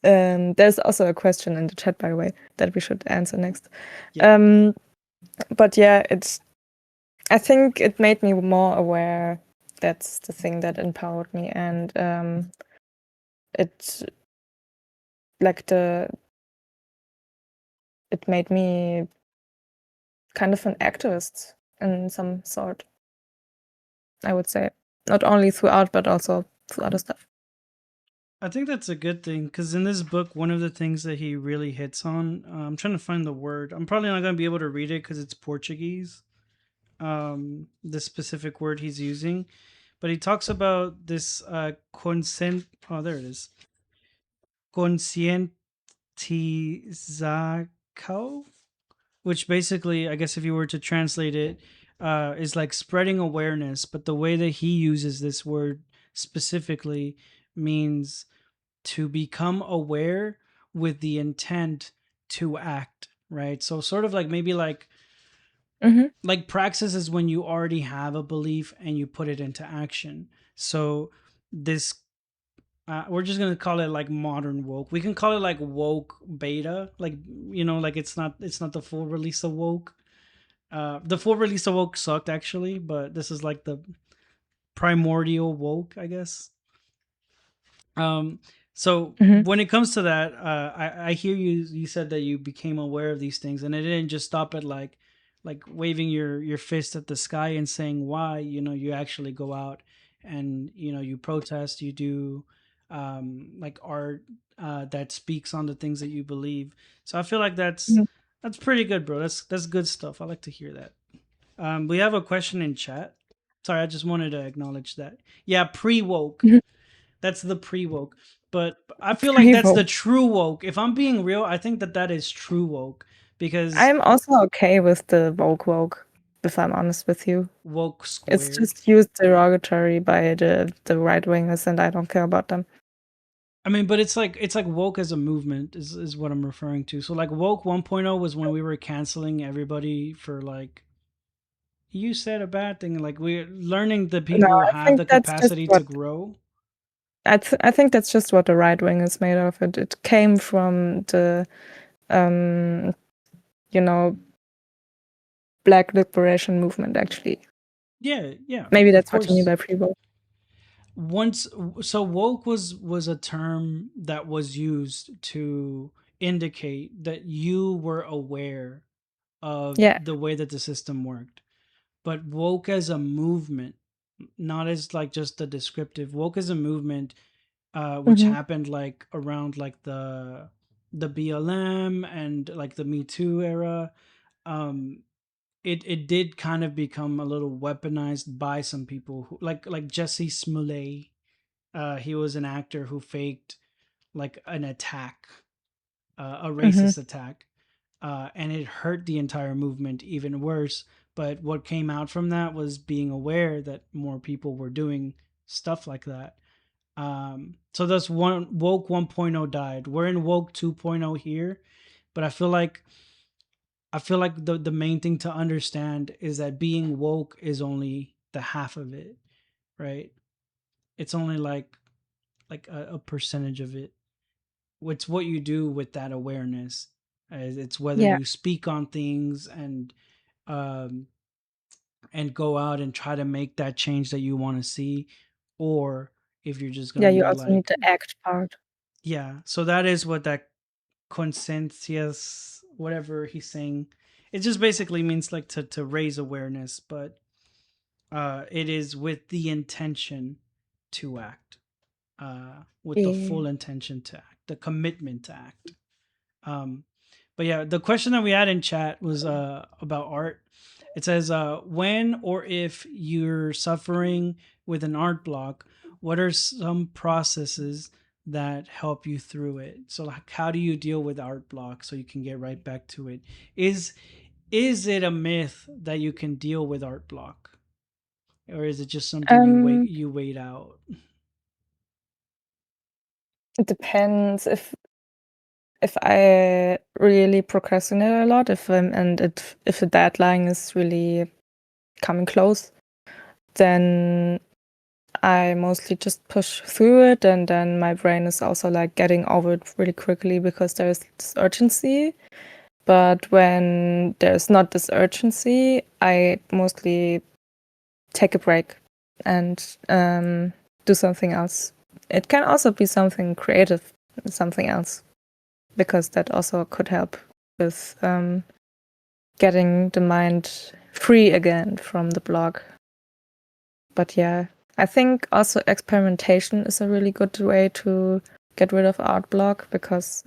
There's also a question in the chat, by the way, that we should answer next. Yeah. Um, but yeah, I think it made me more aware. That's the thing that empowered me, and it like it made me kind of an activist in some sort. I would say, not only through art but also through other stuff. I think that's a good thing because in this book, one of the things that he really hits on, I'm trying to find the word. I'm probably not going to be able to read it because it's Portuguese, the specific word he's using. But he talks about this consent. Oh, there it is. Conscientização, which basically, I guess, if you were to translate it, is like spreading awareness. But the way that he uses this word specifically means to become aware with the intent to act, right? So sort of like maybe Mm-hmm. like praxis is when you already have a belief and you put it into action. So this we're just gonna call it like modern woke. We can call it like woke beta, like like it's not the full release of woke. The full release of woke sucked actually, but this is like the primordial woke, I guess. Um, so Mm-hmm. when it comes to that, I hear you. You said that you became aware of these things, and it didn't just stop at like waving your fist at the sky and saying why. You actually go out and you protest. You do like art that speaks on the things that you believe. So I feel like that's pretty good, bro. That's good stuff. I like to hear that. We have a question in chat. Sorry, I just wanted to acknowledge that. Yeah, pre woke. Mm-hmm. That's the pre woke. But I feel like that's the Pre-vote. true woke. If I'm being real, I think that is true woke because I'm also okay with the woke, if I'm honest with you. woke It's squared. just used derogatory by the right wingers, and I don't care about them. I mean, but it's like woke as a movement is what I'm referring to. So like woke 1.0 was when we were canceling everybody for like you said a bad thing. Like we're learning the No, people I have think the that's just capacity to what grow. I think that's just what the right wing is made of. It came from the um, you know, Black liberation movement. Actually, Yeah, yeah, maybe of that's what you mean course. by pre-vote. Once so woke was a term that was used to indicate that you were aware of Yeah. the way that the system worked. But woke as a movement, not as like just a descriptive, woke as a movement, which Mm-hmm. happened like around like the BLM and like the Me Too era. um it did kind of become a little weaponized by some people who like Jesse Smollett. He was an actor who faked like an attack, a Mm-hmm. racist attack, and it hurt the entire movement even worse. But what came out from that was being aware that more people were doing stuff like that. So that's one woke 1.0 died. We're in woke 2.0 here, but I feel like the main thing to understand is that being woke is only the half of it, right? It's only like a percentage of it. It's what you do with that awareness. It's whether Yeah. you speak on things um, and go out and try to make that change that you want to see, or if you're just Yeah. gonna You be also need like, the act part. yeah. So that is what that conscientious, whatever he's saying. It just basically means like to raise awareness, but it is with the intention to act, with the Yeah. full intention to act, the commitment to act. Um, but yeah, the question that we had in chat was about art. It says, when or if you're suffering with an art block, what are some processes that help you through it? So, like, how do you deal with art block so you can get right back to it? Is is it a myth that you can deal with art block, or is it just something Um, you wait out? it depends if I really procrastinate a lot, if the deadline is really coming close, then I mostly just push through it, and then my brain is also like getting over it really quickly because there's this urgency. But when there's not this urgency, I mostly take a break and do something else. It can also be something creative, something else, because that also could help with getting the mind free again from the blog. But yeah, I think also experimentation is a really good way to get rid of art block because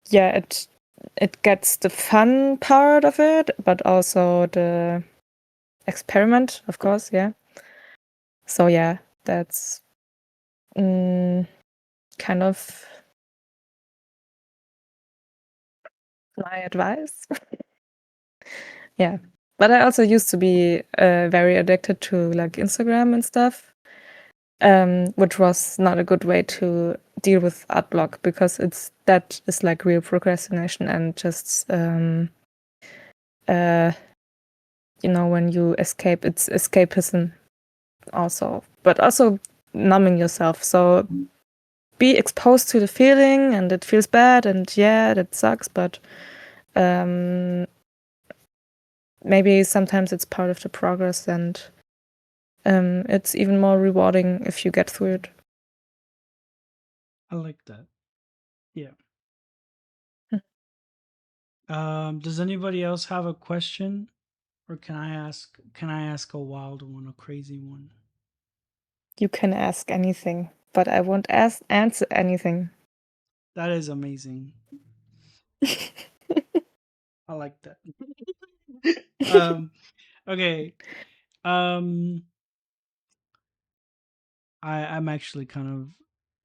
yeah, it gets the fun part of it, but also the experiment, of course, yeah. So yeah, that's kind of my advice. Yeah. But I also used to be very addicted to like Instagram and stuff, which was not a good way to deal with art block because that is like real procrastination and just when you escape, it's escapism also, but also numbing yourself. So be exposed to the feeling and it feels bad and yeah, that sucks, but maybe sometimes it's part of the progress and it's even more rewarding if you get through it. I like that. Yeah. Does anybody else have a question? Or can I ask a wild one, a crazy one? You can ask anything, but I won't answer anything. That is amazing. I like that. um okay. Um I'm actually kind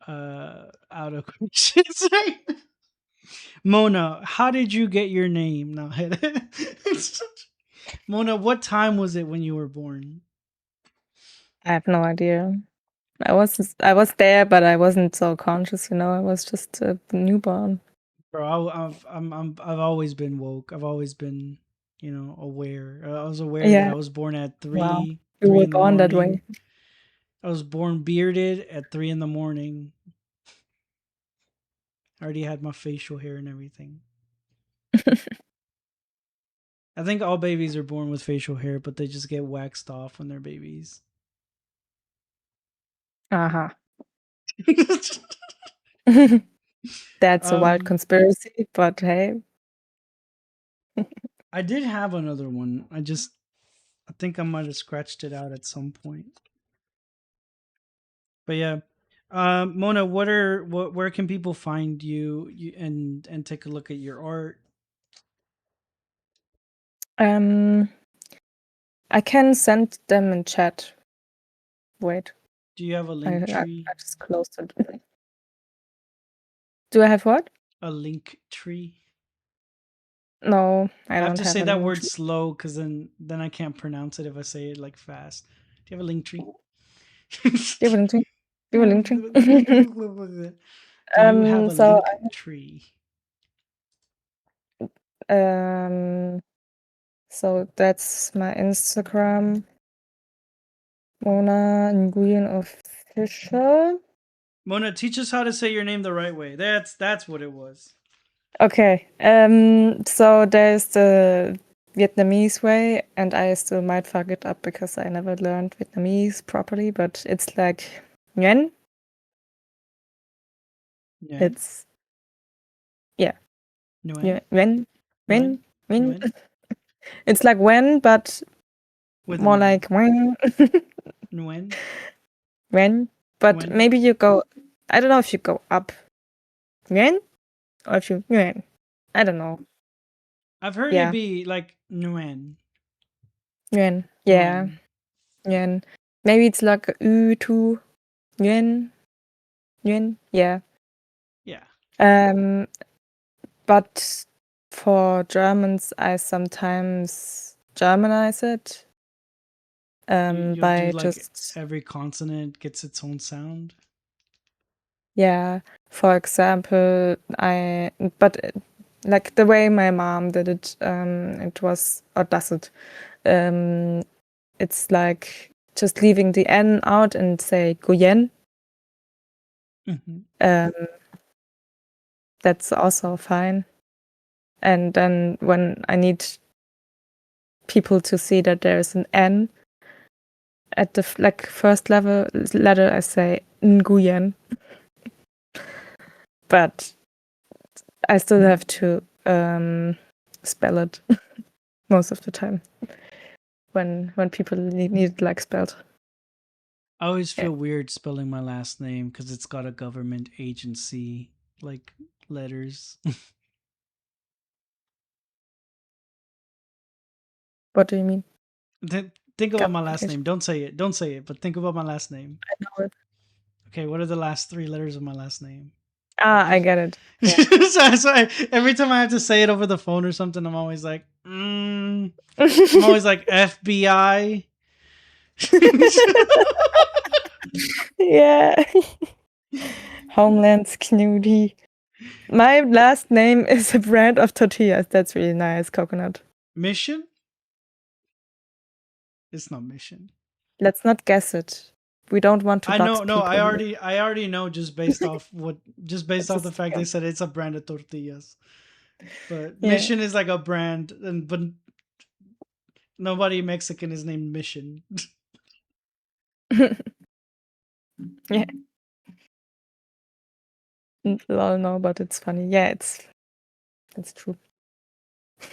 of out of questions right now. Mona, how did you get your name? No. Mona, what time was it when you were born? I have no idea. I was there, but I wasn't so conscious. I was just a newborn. Bro, I've always been woke. I've always been, aware. I was aware that Yeah. I was born at Wow. three, You three were in the born that morning. way. I was born bearded at 3 in the morning. I already had my facial hair and everything. I think all babies are born with facial hair, but they just get waxed off when they're babies. Aha. That's a wild um, conspiracy, but hey. I did have another one. I think I might have scratched it out at some point. But yeah, Mona, where can people find and take a look at your art? Um, I can send them in chat. Wait, Do you have a I, link I, tree? I just closed it. Do I have what? A link tree? No, I I have don't to have say a that link word tree. slow because then I can't pronounce it if I say it like fast. Do you have a link tree? Do you have a link tree? Do you have a link tree? Do you have a So link tree? um, so that's my Instagram, Mona Nguyen Official. Mona, teach us how to say your name the right way. That's what it was. Okay. So there's the Vietnamese way, and I still might fuck it up because I never learned Vietnamese properly, but it's like Nguyen. Nguyen, It's yeah, Nguyen, Nguyen, Nguyen, Nguyen, Nguyen. Nguyen, It's like when, but with an more N. like when, Nguyen, when. But Nguyen. maybe you go. I don't know if you go up Nguyen or if you Nguyen. I don't know. I've heard it Yeah, be like Nguyen, Nguyen. Yeah, Nguyen. Nguyen. Maybe it's like U two Nguyen. Nguyen. Yeah. Yeah, Um, but for Germans, I sometimes Germanize it you'll do by like just, every consonant gets its own sound. yeah, for example, but like the way my mom did it, it was, or does it, it's like just leaving the N out and say Guyen. That's also fine. And then when I need people to see that there is an N at the first letter, I say Nguyen. But I still have to spell it most of the time when people need it like spelled. I always feel weird spelling my last name because it's got a government agency like letters. What do you mean? Think about my last Government name. Don't say it. Don't say it. But think about my last name. I know it. Okay, what are the last three letters of my last name? I get it. Yeah. Every time I have to say it over the phone or something, I'm always like, I'm always like FBI. Yeah. Homeland's Knudi. My last name is a brand of tortillas. That's really nice. Coconut. Mission? It's not mission. Let's not guess it. We don't want to I dox know, no, people. I already know just based off the fact they said it's a brand of tortillas. But Yeah. Mission is like a brand, but nobody Mexican is named Mission. Yeah. Lol, no, but it's funny. Yeah, it's true.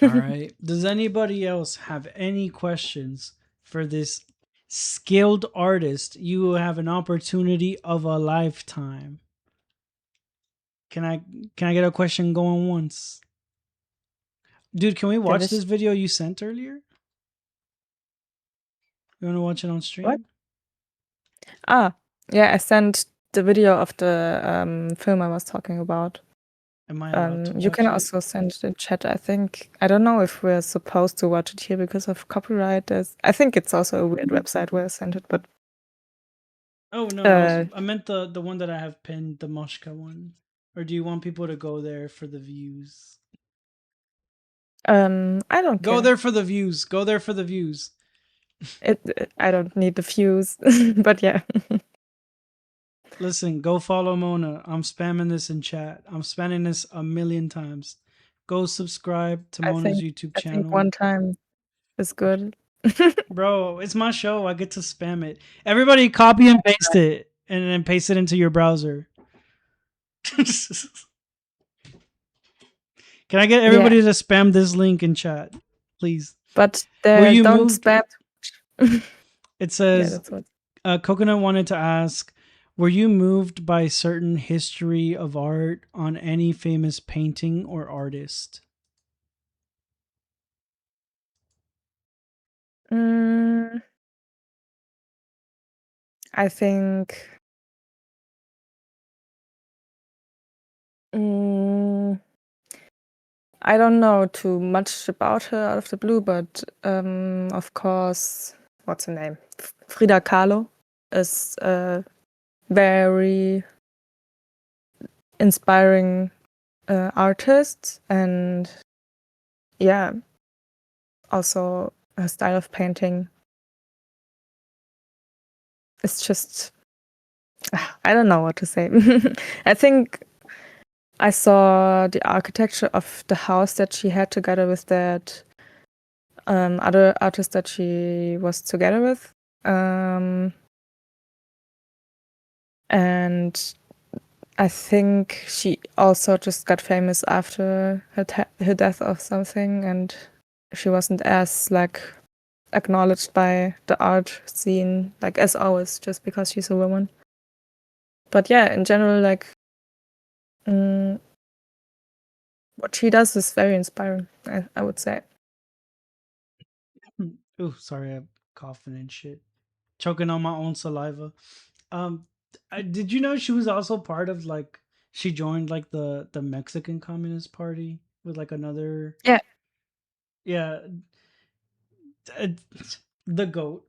All right. Does anybody else have any questions for this skilled artist? You will have an opportunity of a lifetime. Can I get a question going once? Dude, can we watch this video you sent earlier? You want to watch it on stream? What? Yeah, I sent the video of the film I was talking about. Am I allowed to watch you can it? also send it in chat, I think. I don't know if we're supposed to watch it here because of copyright. I think it's also a weird website where I sent it, but Oh no, I meant the one that I have pinned, the Moshka one. Or do you want people to go there for the views? I don't Go care. there for the views. Go there for the views. I don't need the views, but yeah. Listen, go follow Mona. I'm spamming this in chat. I'm spamming this a million times. Go subscribe to Mona's YouTube channel. I think one time is good. Bro, it's my show. I get to spam it. Everybody copy and paste it and then paste it into your browser. Can I get everybody to spam this link in chat, please? But don't moved? Spam. It says, Coconut wanted to ask, were you moved by certain history of art on any famous painting or artist? I think I don't know too much about her out of the blue, but of course, what's her name? Frida Kahlo is a very inspiring artist, and yeah, also her style of painting. It's just, I don't know what to say. I think I saw the architecture of the house that she had together with that other artist that she was together with. And I think she also just got famous after her death or something, and she wasn't as acknowledged by the art scene as always, just because she's a woman. But yeah, in general, what she does is very inspiring, I would say. Oh, sorry, I'm coughing and shit, choking on my own saliva. Did you know she was also part of she joined the Mexican Communist Party with another? Yeah, the goat.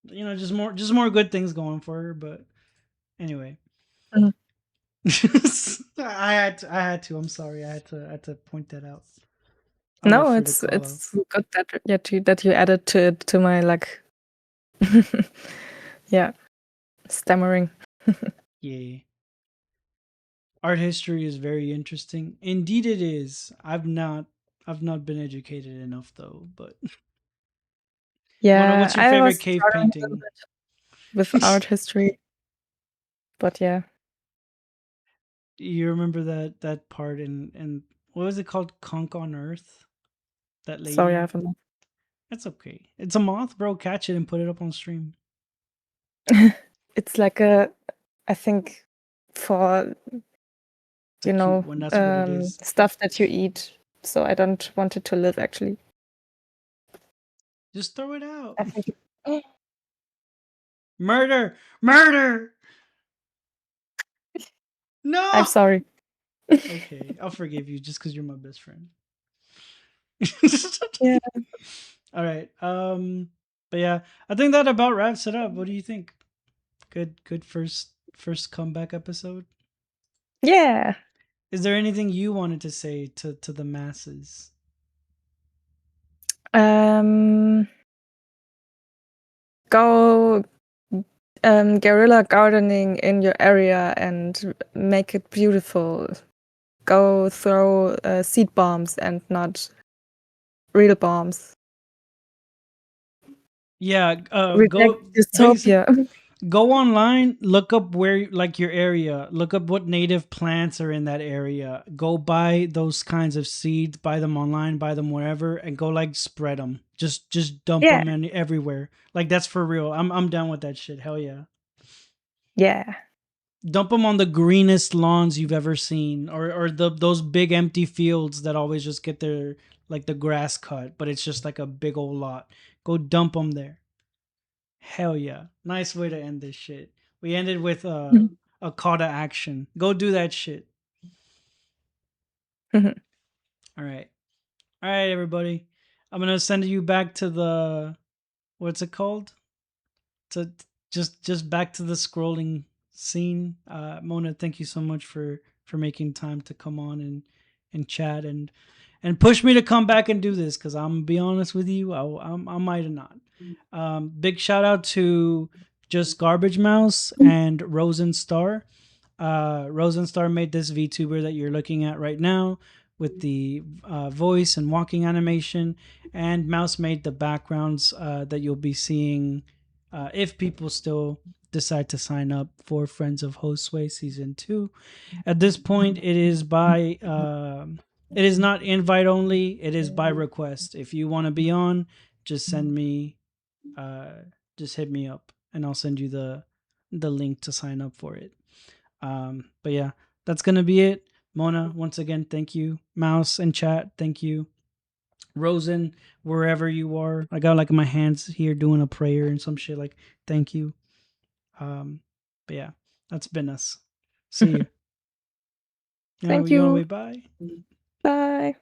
Just more good things going for her. But anyway, I had to. I'm sorry. I had to point that out. No, it's good that you added to my Yeah, stammering. Yeah. Art history is very interesting. Indeed it is. I've not been educated enough though, but Mona, Yeah, what's your I was favorite cave struggling a little painting? bit with art history, but yeah. You remember that part in what was it called? Conk on Earth? That Sorry, I lady? haven't. That's okay. It's a moth, bro. Catch it and put it up on stream. It's like a, I think, for It's a cute one. That's what it is. stuff that you eat. So I don't want it to live actually. Just throw it out. I think. Murder! Murder! I'm No! sorry. Okay, I'll forgive you just because you're my best friend. Yeah. All right. But yeah, I think that about wraps it up. What do you think? Good first comeback episode. Yeah. Is there anything you wanted to say to the masses? Um, go guerrilla gardening in your area and make it beautiful. Go throw seed bombs and not real bombs. Yeah, Reject go basic. dystopia. Go online, look up where like your area, look up what native plants are in that area. Go buy those kinds of seeds, buy them online, buy them wherever, and go like spread them. Just dump Yeah. them in everywhere. Like that's for real. I'm down with that shit. Hell yeah. Yeah. Dump them on the greenest lawns you've ever seen, or those big empty fields that always just get their like the grass cut, but it's just like a big old lot. Go dump them there. Hell yeah. Nice way to end this shit. We ended with a call to action. Go do that shit. All right. All right, everybody. I'm going to send you back to the what's it called? To just back to the scrolling scene. Mona, thank you so much for making time to come on and chat and push me to come back and do this because I'm gonna be honest with you, I might have not. Big shout out to just Garbage Mouse and Rosen Star. Rosenstar made this VTuber that you're looking at right now with the voice and walking animation, and Mouse made the backgrounds that you'll be seeing if people still decide to sign up for Friends of Hosway season 2. At this point, it is not invite only; it is by request. If you want to be on, just send me, uh, just hit me up, and I'll send you the link to sign up for it. But yeah, that's gonna be it. Mona, once again, thank you. Mouse and chat, thank you. Rosen, wherever you are, I got like my hands here doing a prayer and some shit. Like, thank you. Um, but yeah, that's been us. See you. Thank You wanna you. wait? Bye. Bye.